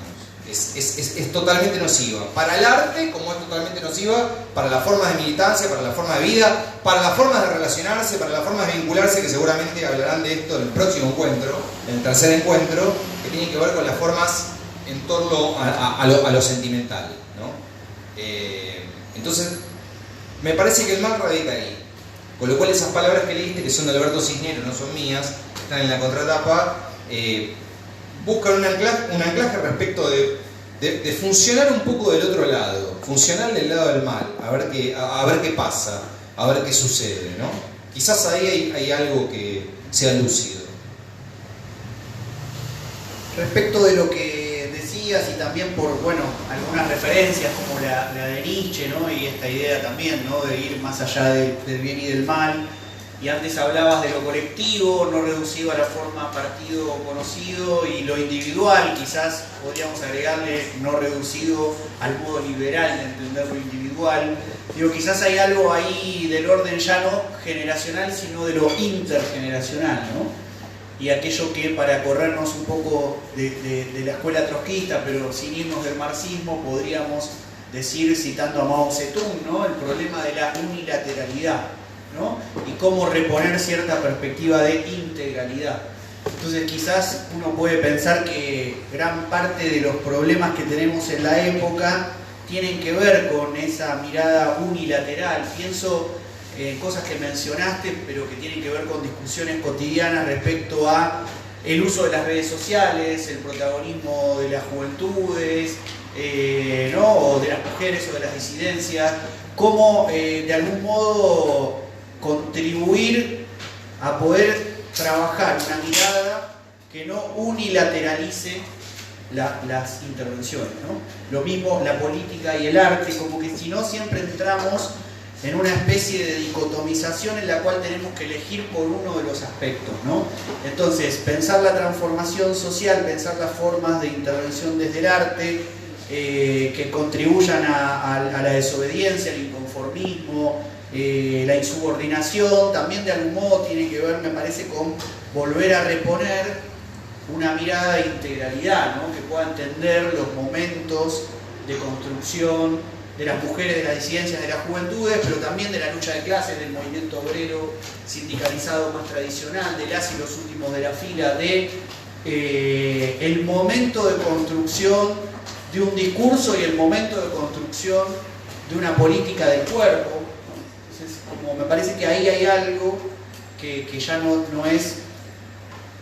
Es totalmente nociva. Para el arte, como es totalmente nociva, para las formas de militancia, para la forma de vida, para las formas de relacionarse, para las formas de vincularse, que seguramente hablarán de esto en el próximo encuentro, en el tercer encuentro, que tiene que ver con las formas en torno a lo sentimental, ¿no? Entonces, me parece que el mal radica ahí. Con lo cual esas palabras que leíste, que son de Alberto Cisneros, no son mías, están en la contratapa, buscan un anclaje respecto de funcionar un poco del otro lado, funcionar del lado del mal, a ver qué pasa, a ver qué sucede, ¿no? Quizás ahí hay algo que sea lúcido. Respecto de lo que decías y también por, bueno, algunas referencias como la de Nietzsche, ¿no? Y esta idea también, ¿no? De ir más allá del bien y del mal. Y antes hablabas de lo colectivo, no reducido a la forma partido o conocido, y lo individual, quizás podríamos agregarle no reducido al modo liberal de entender lo individual. Digo, quizás hay algo ahí del orden ya no generacional, sino de lo intergeneracional, ¿no? Y aquello que, para corrernos un poco de la escuela trotskista, pero sin irnos del marxismo, podríamos decir, citando a Mao Zedong, ¿no? El problema de la unilateralidad, ¿no? Y cómo reponer cierta perspectiva de integralidad. Entonces quizás uno puede pensar que gran parte de los problemas que tenemos en la época tienen que ver con esa mirada unilateral. Pienso en cosas que mencionaste, pero que tienen que ver con discusiones cotidianas respecto a el uso de las redes sociales, el protagonismo de las juventudes, ¿no? O de las mujeres o de las disidencias, cómo de algún modo contribuir a poder trabajar una mirada que no unilateralice las intervenciones, ¿no? Lo mismo la política y el arte, como que si no siempre entramos en una especie de dicotomización en la cual tenemos que elegir por uno de los aspectos, ¿no? Entonces, pensar la transformación social, pensar las formas de intervención desde el arte que contribuyan a la desobediencia, al inconformismo, la insubordinación, también de algún modo tiene que ver, me parece, con volver a reponer una mirada de integralidad, ¿no? Que pueda entender los momentos de construcción de las mujeres, de las disidencias, de las juventudes, pero también de la lucha de clases, del movimiento obrero sindicalizado más tradicional, de las y los últimos de la fila, de el momento de construcción de un discurso y el momento de construcción de una política del cuerpo. Entonces, como me parece que ahí hay algo que ya no es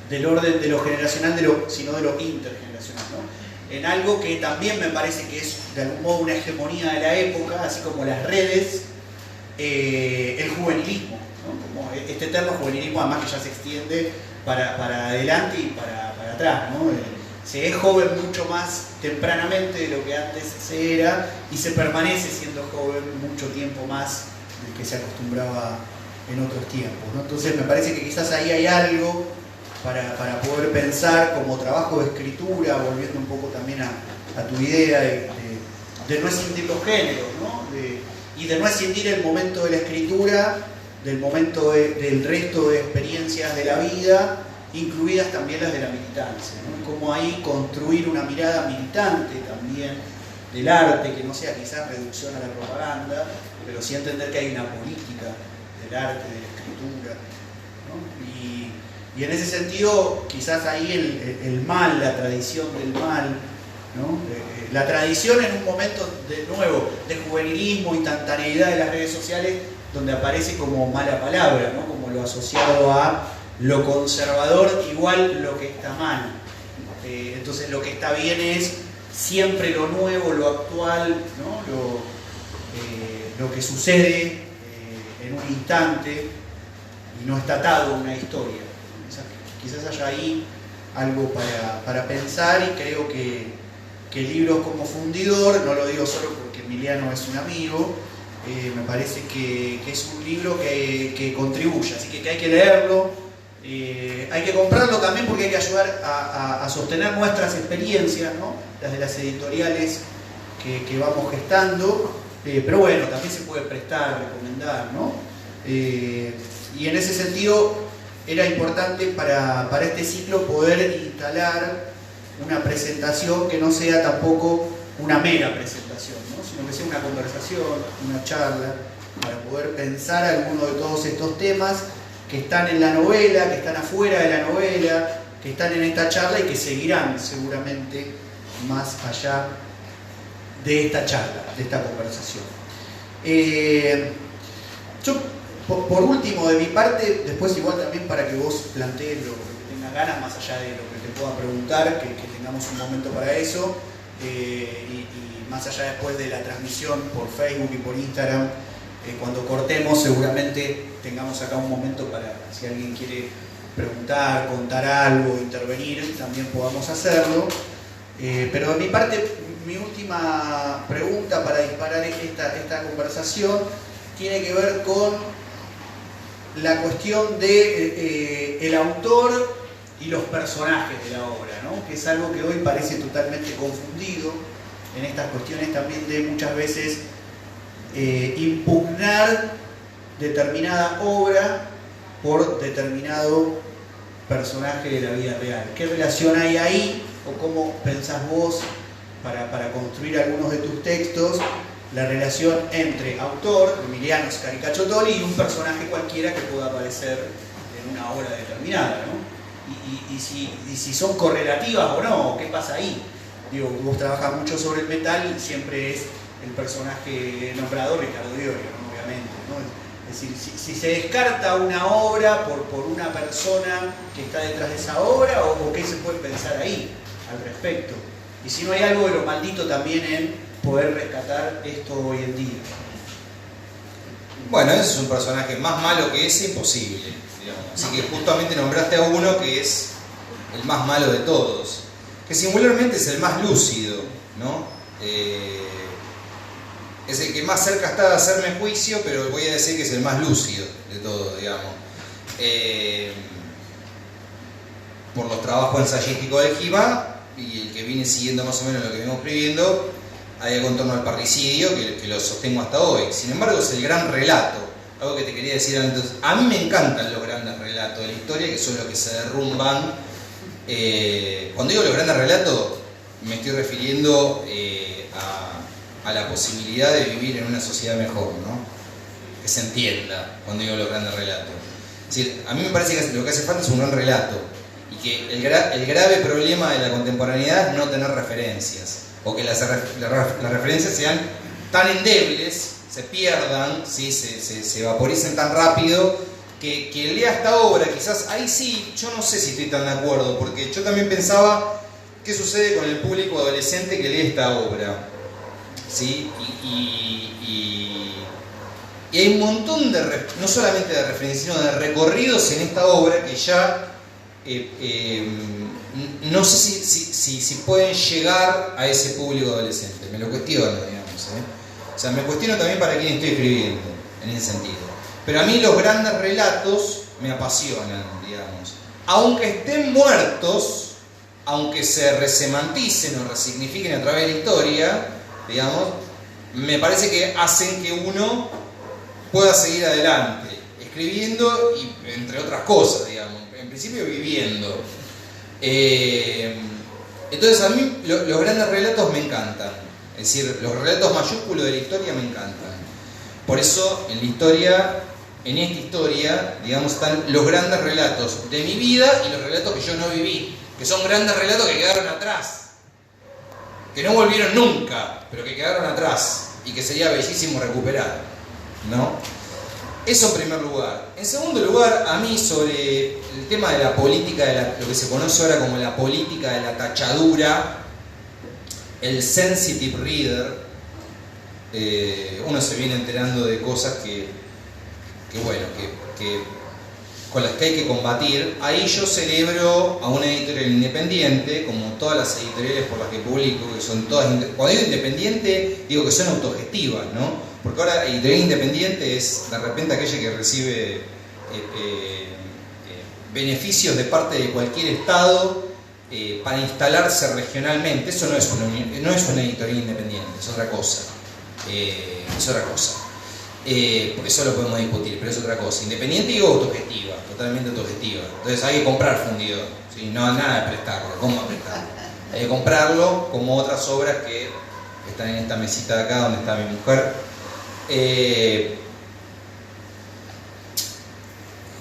del orden de lo generacional, sino de lo intergeneracional, ¿no? En algo que también me parece que es de algún modo una hegemonía de la época, así como las redes, el juvenilismo, ¿no? Como este eterno juvenilismo, además que ya se extiende para adelante y para atrás, ¿no? Se es joven mucho más tempranamente de lo que antes se era y se permanece siendo joven mucho tiempo más del que se acostumbraba en otros tiempos, ¿no? Entonces me parece que quizás ahí hay algo para poder pensar como trabajo de escritura, volviendo un poco también a tu idea de no escindir los géneros, ¿no? Y de no escindir el momento de la escritura del momento del resto de experiencias de la vida, incluidas también las de la militancia, ¿no? Cómo ahí construir una mirada militante también del arte, que no sea quizás reducción a la propaganda, pero sí entender que hay una política del arte, de la escritura, ¿no? Y en ese sentido, quizás ahí el mal, la tradición del mal, ¿no? La tradición en un momento de nuevo de juvenilismo, instantaneidad de las redes sociales, donde aparece como mala palabra, ¿no? Como lo asociado a lo conservador, igual lo que está mal. Entonces lo que está bien es siempre lo nuevo, lo actual, ¿no? Lo que sucede en un instante y no está atado a una historia. Quizás haya ahí algo para pensar, y creo que libros como Fundidor, no lo digo solo porque Emiliano es un amigo, me parece que es un libro que contribuye, así que hay que leerlo, hay que comprarlo también porque hay que ayudar a sostener nuestras experiencias, ¿no? Las de las editoriales que vamos gestando, pero bueno, también se puede prestar, recomendar, ¿no? Y en ese sentido era importante para este ciclo poder instalar una presentación que no sea tampoco una mera presentación, ¿no? Sino que sea una conversación, una charla, para poder pensar algunos de todos estos temas que están en la novela, que están afuera de la novela, que están en esta charla y que seguirán seguramente más allá de esta charla, de esta conversación. Yo, por último, de mi parte, después igual también para que vos plantees lo que tengas ganas, más allá de lo que te pueda preguntar, que tengamos un momento para eso, y más allá después de la transmisión por Facebook y por Instagram, cuando cortemos seguramente tengamos acá un momento para, si alguien quiere preguntar, contar algo, intervenir, también podamos hacerlo. Pero de mi parte, mi última pregunta para disparar esta conversación tiene que ver con la cuestión de el autor y los personajes de la obra, ¿no? Que es algo que hoy parece totalmente confundido en estas cuestiones también de muchas veces impugnar determinada obra por determinado personaje de la vida real. ¿Qué relación hay ahí, o cómo pensás vos para construir algunos de tus textos la relación entre autor, Emiliano Scaricaciotoli, y un personaje cualquiera que pueda aparecer en una obra determinada, ¿no? Y si son correlativas o no, ¿qué pasa ahí? Digo, vos trabajás mucho sobre el metal, siempre es el personaje nombrado Ricardo Iorio, ¿no? Obviamente, ¿no? Es decir, si se descarta una obra por una persona que está detrás de esa obra, o qué se puede pensar ahí al respecto. Y si no hay algo de lo maldito también en poder rescatar esto hoy en día. Bueno, ese es un personaje más malo que ese, imposible, digamos. Así que justamente nombraste a uno que es el más malo de todos, que singularmente es el más lúcido, ¿no? Es el que más cerca está de hacerme juicio, pero voy a decir que es el más lúcido de todos, digamos. Por los trabajos ensayísticos de Gima, y el que viene siguiendo más o menos lo que vengo escribiendo, hay algo en torno al parricidio que lo sostengo hasta hoy. Sin embargo, es el gran relato. Algo que te quería decir antes. A mí me encantan los grandes relatos de la historia, que son los que se derrumban. Cuando digo los grandes relatos, me estoy refiriendo a la posibilidad de vivir en una sociedad mejor, ¿no? Que se entienda cuando digo los grandes relatos. Es decir, a mí me parece que lo que hace falta es un gran relato. Y que el grave problema de la contemporaneidad es no tener referencias, o que las referencias sean tan endebles, se pierdan, ¿sí? se vaporicen tan rápido, que quien lea esta obra, quizás ahí sí, yo no sé si estoy tan de acuerdo, porque yo también pensaba qué sucede con el público adolescente que lee esta obra, ¿sí? Y hay un montón no solamente de referencias, sino de recorridos en esta obra que ya no sé si pueden llegar a ese público adolescente. Me lo cuestiono, digamos, ¿eh? O sea, me cuestiono también para quién estoy escribiendo. en ese sentido. Pero a mí los grandes relatos me apasionan, digamos. Aunque estén muertos, aunque se resemanticen o resignifiquen a través de la historia, digamos, me parece que hacen que uno pueda seguir adelante, escribiendo y entre otras cosas, digamos, en principio viviendo. Entonces a mí los grandes relatos me encantan, es decir, los relatos mayúsculos de la historia me encantan. Por eso en la historia, en esta historia, digamos, están los grandes relatos de mi vida y los relatos que yo no viví, que son grandes relatos que quedaron atrás, que no volvieron nunca, pero que quedaron atrás y que sería bellísimo recuperar, ¿no? Eso en primer lugar. En segundo lugar, a mí sobre el tema de la política, lo que se conoce ahora como la política de la tachadura, el sensitive reader, uno se viene enterando de cosas que con las que hay que combatir. Ahí yo celebro a una editorial independiente, como todas las editoriales por las que publico, que son todas, cuando digo independiente, digo que son autogestivas, ¿no? Porque ahora editorial independiente es de repente aquella que recibe beneficios de parte de cualquier estado para instalarse regionalmente. Eso no es una editorial independiente, es otra cosa. Porque eso lo podemos discutir, pero es otra cosa. Independiente digo autogestiva, totalmente autogestiva. Entonces hay que comprar fundidor, ¿sí? No nada de prestarlo. ¿Cómo prestarlo? Hay que comprarlo, como otras obras que están en esta mesita de acá donde está mi mujer.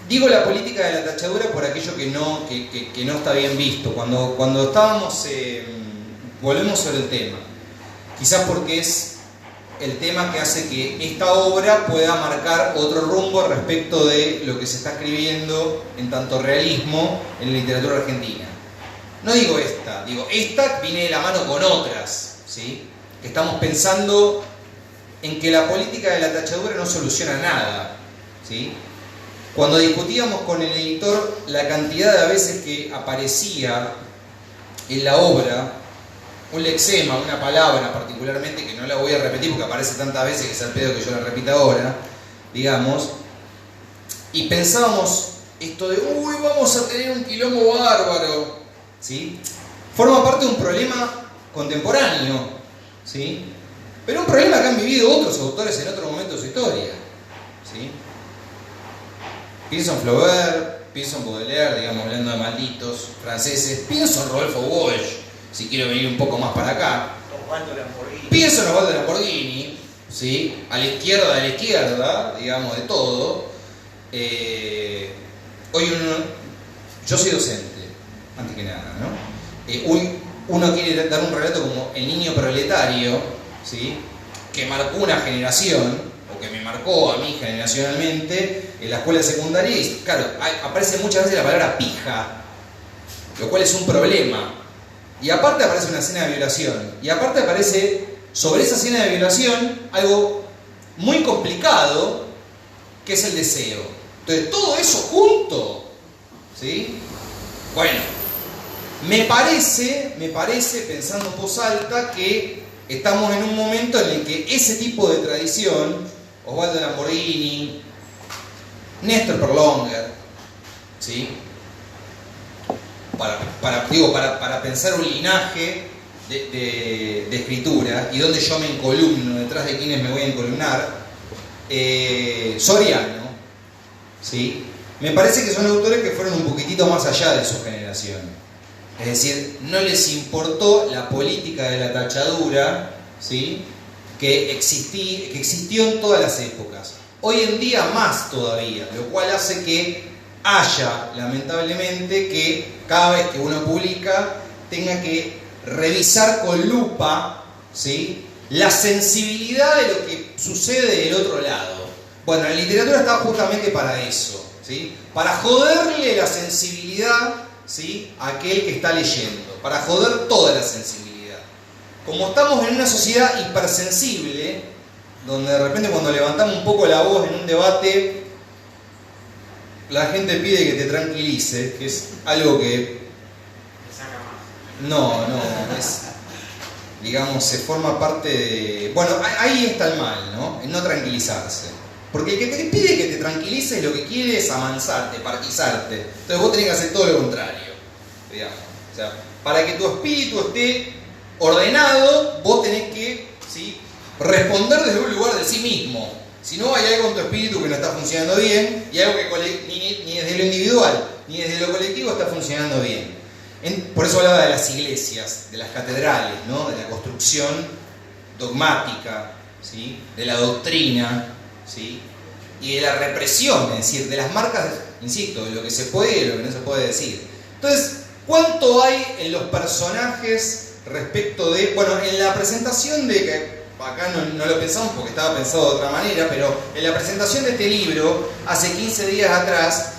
Digo la política de la tachadura por aquello que no está bien visto. Cuando estábamos, volvemos sobre el tema, quizás porque es el tema que hace que esta obra pueda marcar otro rumbo respecto de lo que se está escribiendo en tanto realismo en la literatura argentina. No digo esta, digo esta viene de la mano con otras, ¿sí? Estamos pensando en que la política de la tachadura no soluciona nada, ¿sí? Cuando discutíamos con el editor la cantidad de veces que aparecía en la obra un lexema, una palabra particularmente, que no la voy a repetir porque aparece tantas veces que es al pedo que yo la repita ahora, digamos, y pensábamos esto de, uy, vamos a tener un quilombo bárbaro, ¿sí? Forma parte de un problema contemporáneo, ¿sí? Pero un problema que han vivido otros autores en otro momento de su historia, ¿sí? Pienso en Flaubert, pienso en Baudelaire, digamos, hablando de malditos franceses, pienso en Rodolfo Walsh, si quiero venir un poco más para acá. Osvaldo Lamborghini. Pienso en Osvaldo Lamborghini, ¿sí? A la izquierda, digamos, de todo. Hoy yo soy docente, antes que nada, ¿no? Uno quiere dar un relato como El niño proletario, ¿sí? Que marcó una generación, o que me marcó a mí generacionalmente, en la escuela secundaria, y claro, aparece muchas veces la palabra pija, lo cual es un problema. Y aparte aparece una escena de violación. Y aparte aparece sobre esa escena de violación algo muy complicado, que es el deseo. Entonces, todo eso junto, ¿sí? Bueno, me parece, pensando en voz alta, que estamos en un momento en el que ese tipo de tradición, Osvaldo Lamborghini, Néstor Perlonger, ¿sí? Para pensar un linaje de escritura y donde yo me encolumno, detrás de quienes me voy a encolumnar, Soriano, ¿sí? Me parece que son autores que fueron un poquitito más allá de su generación. Es decir, no les importó la política de la tachadura, ¿sí? que existió en todas las épocas. Hoy en día más todavía, lo cual hace que haya, lamentablemente, que cada vez que uno publica tenga que revisar con lupa, ¿sí? La sensibilidad de lo que sucede del otro lado. Bueno, la literatura está justamente para eso, ¿sí? Para joderle la sensibilidad, ¿sí? a aquel que está leyendo, para joder toda la sensibilidad. Como estamos en una sociedad hipersensible, donde de repente cuando levantamos un poco la voz en un debate, la gente pide que te tranquilice, que es algo que... No, es... Digamos, se forma parte de... Bueno, ahí está el mal, ¿no? En no tranquilizarse. Porque el que te pide que te tranquilices lo que quiere es amansarte, parquizarte. Entonces vos tenés que hacer todo lo contrario, digamos. O sea, para que tu espíritu esté ordenado, vos tenés que, ¿sí?, responder desde un lugar de sí mismo. Si no, hay algo en tu espíritu que no está funcionando bien y algo que ni desde lo individual ni desde lo colectivo está funcionando bien. Por eso hablaba de las iglesias, de las catedrales, ¿no?, de la construcción dogmática, ¿sí?, de la doctrina, ¿sí?, y de la represión, es decir, de las marcas, insisto, de lo que se puede y lo que no se puede decir. Entonces, ¿cuánto hay en los personajes respecto de... Bueno, en la presentación de... que acá no lo pensamos porque estaba pensado de otra manera, pero en la presentación de este libro, hace 15 días atrás,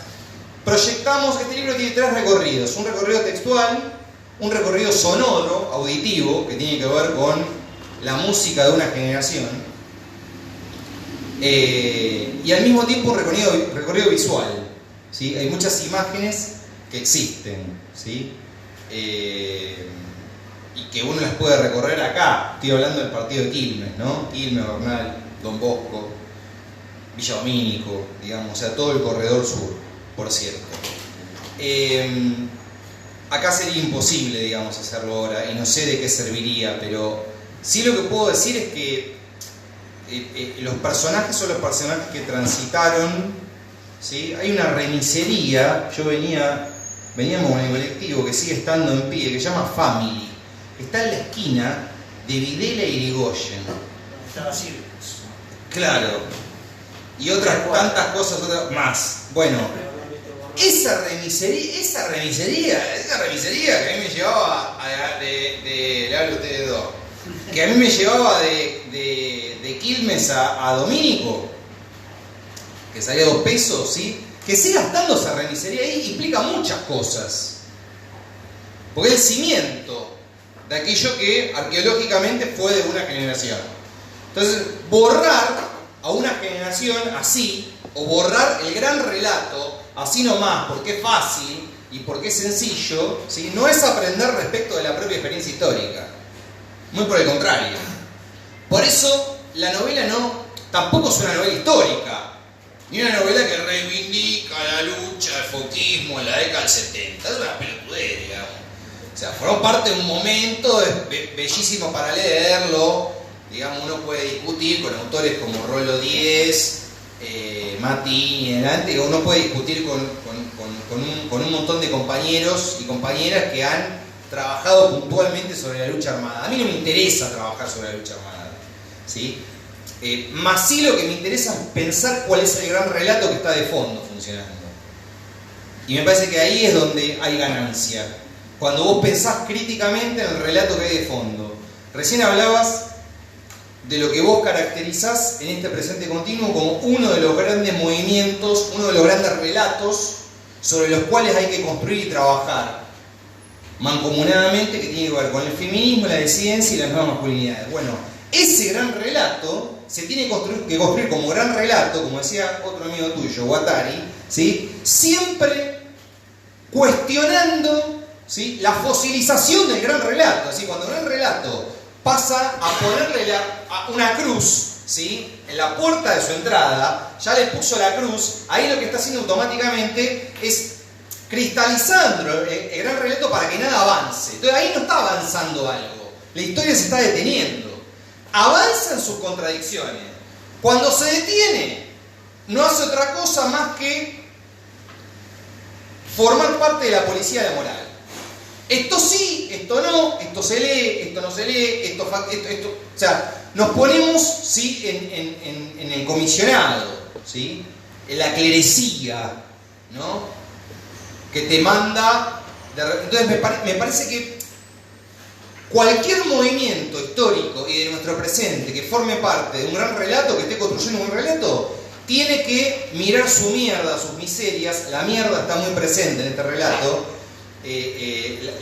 proyectamos que este libro tiene 3 recorridos. Un recorrido textual, un recorrido sonoro, auditivo, que tiene que ver con la música de una generación, y al mismo tiempo un recorrido visual, ¿sí? Hay muchas imágenes que existen, ¿sí?, y que uno las puede recorrer acá. Estoy hablando del partido de Quilmes, ¿no? Quilmes, Bernal, Don Bosco, Villa Domínico, digamos, o sea, todo el corredor sur, por cierto. Acá sería imposible, digamos, hacerlo ahora, y no sé de qué serviría, pero sí lo que puedo decir es que los personajes son los personajes que transitaron, ¿sí? Hay una remisería, veníamos en el colectivo que sigue estando en pie, que se llama Family, que está en la esquina de Videla y Irigoyen. Está vacío. Claro. Y otras tantas cosas más. Bueno, esa remisería que a mí me llevaba le hablo a ustedes dos, que a mí me llevaba de Quilmes a Domínico, que salía 2 pesos, ¿sí?, que siga estando esa remisería ahí implica muchas cosas, porque es el cimiento de aquello que arqueológicamente fue de una generación. Entonces, borrar a una generación así, o borrar el gran relato así nomás, porque es fácil y porque es sencillo, ¿sí?, no es aprender respecto de la propia experiencia histórica. Muy por el contrario. Por eso, la novela tampoco es una novela histórica, ni una novela que reivindica la lucha del foquismo en la década del 70. Es una pelotudez, digamos. O sea, formó parte de un momento bellísimo para leerlo. Digamos, uno puede discutir con autores como Rollo Díez, Mati y adelante, uno puede discutir con un montón de compañeros y compañeras que han trabajado puntualmente sobre la lucha armada. A mí no me interesa trabajar sobre la lucha armada, ¿sí? Más sí lo que me interesa es pensar cuál es el gran relato que está de fondo funcionando. Y me parece que ahí es donde hay ganancia. Cuando vos pensás críticamente en el relato que hay de fondo. Recién hablabas de lo que vos caracterizás en este presente continuo como uno de los grandes movimientos, uno de los grandes relatos sobre los cuales hay que construir y trabajar mancomunadamente, que tiene que ver con el feminismo, la disidencia y las nuevas masculinidades. Bueno, ese gran relato se tiene que construir como gran relato, como decía otro amigo tuyo, Guattari, ¿sí?, siempre cuestionando, ¿sí?, la fosilización del gran relato. Así, cuando el gran relato pasa a ponerle una cruz, ¿sí?, en la puerta de su entrada, ya le puso la cruz, ahí lo que está haciendo automáticamente es cristalizando el gran relato para que nada avance. Entonces ahí no está avanzando algo, la historia se está deteniendo. Avanza en sus contradicciones. Cuando se detiene, no hace otra cosa más que formar parte de la policía de la moral. Esto sí, esto no, esto se lee, esto no se lee, esto o sea, nos ponemos, ¿sí?, en el comisionado, ¿sí?, en la clerecía, ¿no?, que te manda. Entonces me parece que cualquier movimiento histórico y de nuestro presente que forme parte de un gran relato, que esté construyendo un gran relato, tiene que mirar su mierda, sus miserias. La mierda está muy presente en este relato.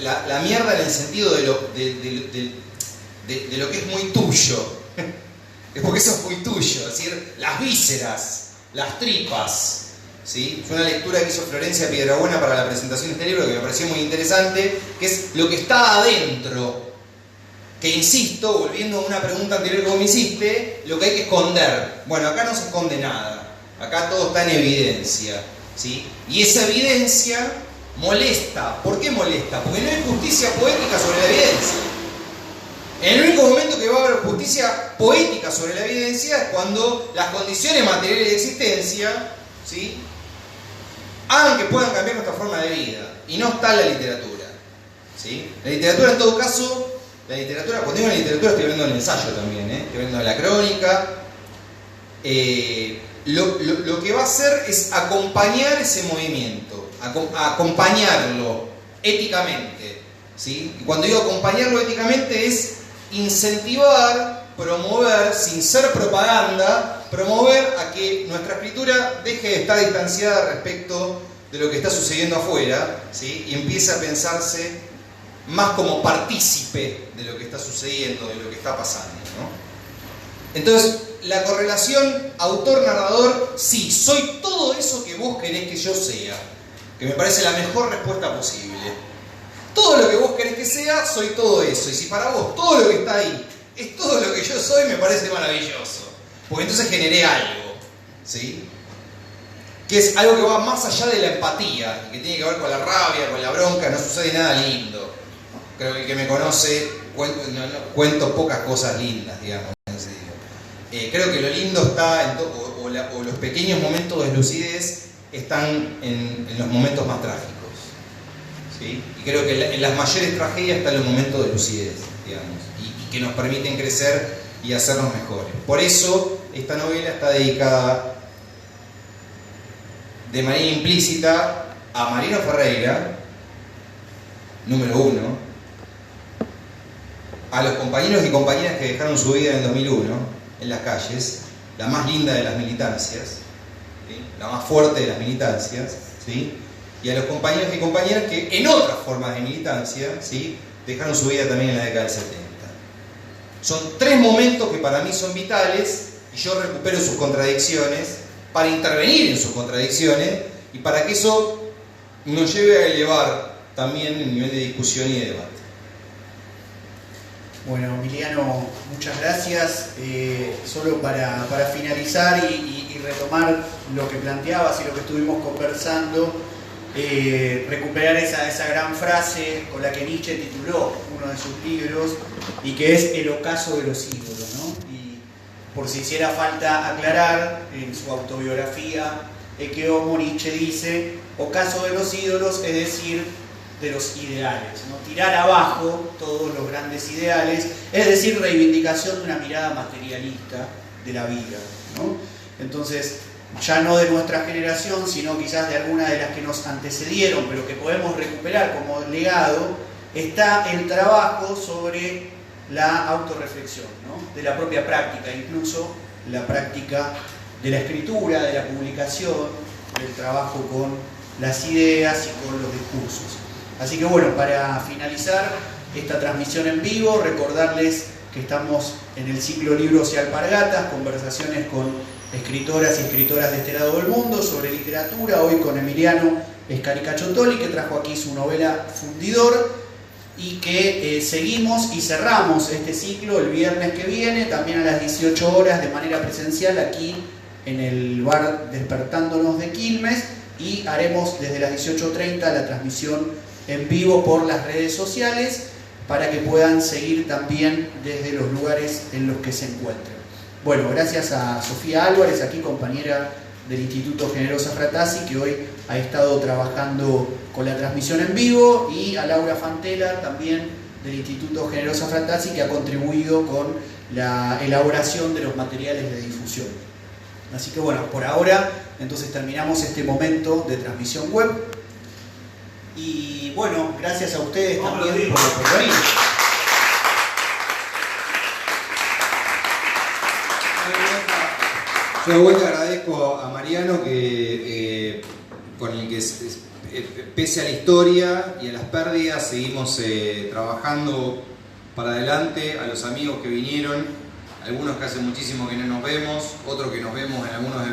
La mierda en el sentido de lo que es muy tuyo. Es porque eso es muy tuyo. Es decir, las vísceras, las tripas, ¿sí? Fue una lectura que hizo Florencia Piedrabuena para la presentación de este libro que me pareció muy interesante, que es lo que está adentro que insisto, volviendo a una pregunta anterior que vos me hiciste, lo que hay que esconder. Bueno, acá no se esconde nada, acá todo está en evidencia, ¿sí? Y esa evidencia molesta. ¿Por qué molesta? Porque no hay justicia poética sobre la evidencia. El único momento que va a haber justicia poética sobre la evidencia es cuando las condiciones materiales de existencia, ¿sí?, hagan que puedan cambiar nuestra forma de vida. Y no está la literatura, ¿sí? La literatura, en todo caso, la literatura, cuando digo la literatura estoy hablando del ensayo también, estoy hablando de la crónica. Lo que va a hacer es acompañar ese movimiento, acompañarlo éticamente, ¿sí? Y cuando digo acompañarlo éticamente es incentivar, promover, sin ser propaganda, promover a que nuestra escritura deje de estar distanciada respecto de lo que está sucediendo afuera, ¿sí? Y empiece a pensarse más como partícipe de lo que está sucediendo, de lo que está pasando, ¿no? Entonces, la correlación autor-narrador, sí, soy todo eso que vos querés que yo sea, que me parece la mejor respuesta posible. Todo lo que vos querés que sea, soy todo eso. Y si para vos todo lo que está ahí es todo lo que yo soy, me parece maravilloso. Porque entonces generé algo, ¿sí? Que es algo que va más allá de la empatía, y que tiene que ver con la rabia, con la bronca, no sucede nada lindo. Creo que el que me conoce, cuento pocas cosas lindas, digamos. Creo que lo lindo está, o los pequeños momentos de lucidez están en los momentos más trágicos, ¿sí? Y creo que en las mayores tragedias están los momentos de lucidez, digamos, y que nos permiten crecer y hacernos mejores. Por eso esta novela está dedicada de manera implícita a Mariano Ferreira, número 1, a los compañeros y compañeras que dejaron su vida en el 2001 en las calles, la más linda de las militancias, ¿sí?, la más fuerte de las militancias, ¿sí?, y a los compañeros y compañeras que en otras formas de militancia, ¿sí?, dejaron su vida también en la década del 70. Son 3 momentos que para mí son vitales, y yo recupero sus contradicciones para intervenir en sus contradicciones y para que eso nos lleve a elevar también el nivel de discusión y de debate. Bueno, Emiliano, muchas gracias. Solo para finalizar y retomar lo que planteabas y lo que estuvimos conversando, recuperar esa gran frase con la que Nietzsche tituló uno de sus libros y que es el ocaso de los ídolos, ¿no? Y por si hiciera falta aclarar, en su autobiografía Ecce Homo, Nietzsche dice ocaso de los ídolos, es decir, de los ideales, ¿no? Tirar abajo todos los grandes ideales, es decir, reivindicación de una mirada materialista de la vida, ¿no? Entonces, ya no de nuestra generación, sino quizás de algunas de las que nos antecedieron, pero que podemos recuperar como legado, está el trabajo sobre la autorreflexión, ¿no?, de la propia práctica, incluso la práctica de la escritura, de la publicación, del trabajo con las ideas y con los discursos. Así que bueno, para finalizar esta transmisión en vivo, recordarles que estamos en el ciclo Libros y Alpargatas, conversaciones con escritoras y escritoras de este lado del mundo sobre literatura, hoy con Emiliano Scaricachotoli, que trajo aquí su novela Fundidor, y que seguimos y cerramos este ciclo el viernes que viene, también a las 18 horas de manera presencial aquí en el bar Despertándonos de Quilmes, y haremos desde las 18:30 la transmisión en vivo por las redes sociales para que puedan seguir también desde los lugares en los que se encuentren. Bueno, gracias a Sofía Álvarez, aquí compañera del Instituto Generosa Fratasi, que hoy ha estado trabajando con la transmisión en vivo, y a Laura Fantela, también del Instituto Generosa Fratasi, que ha contribuido con la elaboración de los materiales de difusión. Así que bueno, por ahora entonces terminamos este momento de transmisión web. Y bueno, gracias a ustedes también por venir. Yo de vuelta agradezco a Mariano, que, con el que pese a la historia y a las pérdidas seguimos trabajando para adelante, a los amigos que vinieron, algunos que hace muchísimo que no nos vemos, otros que nos vemos en algunos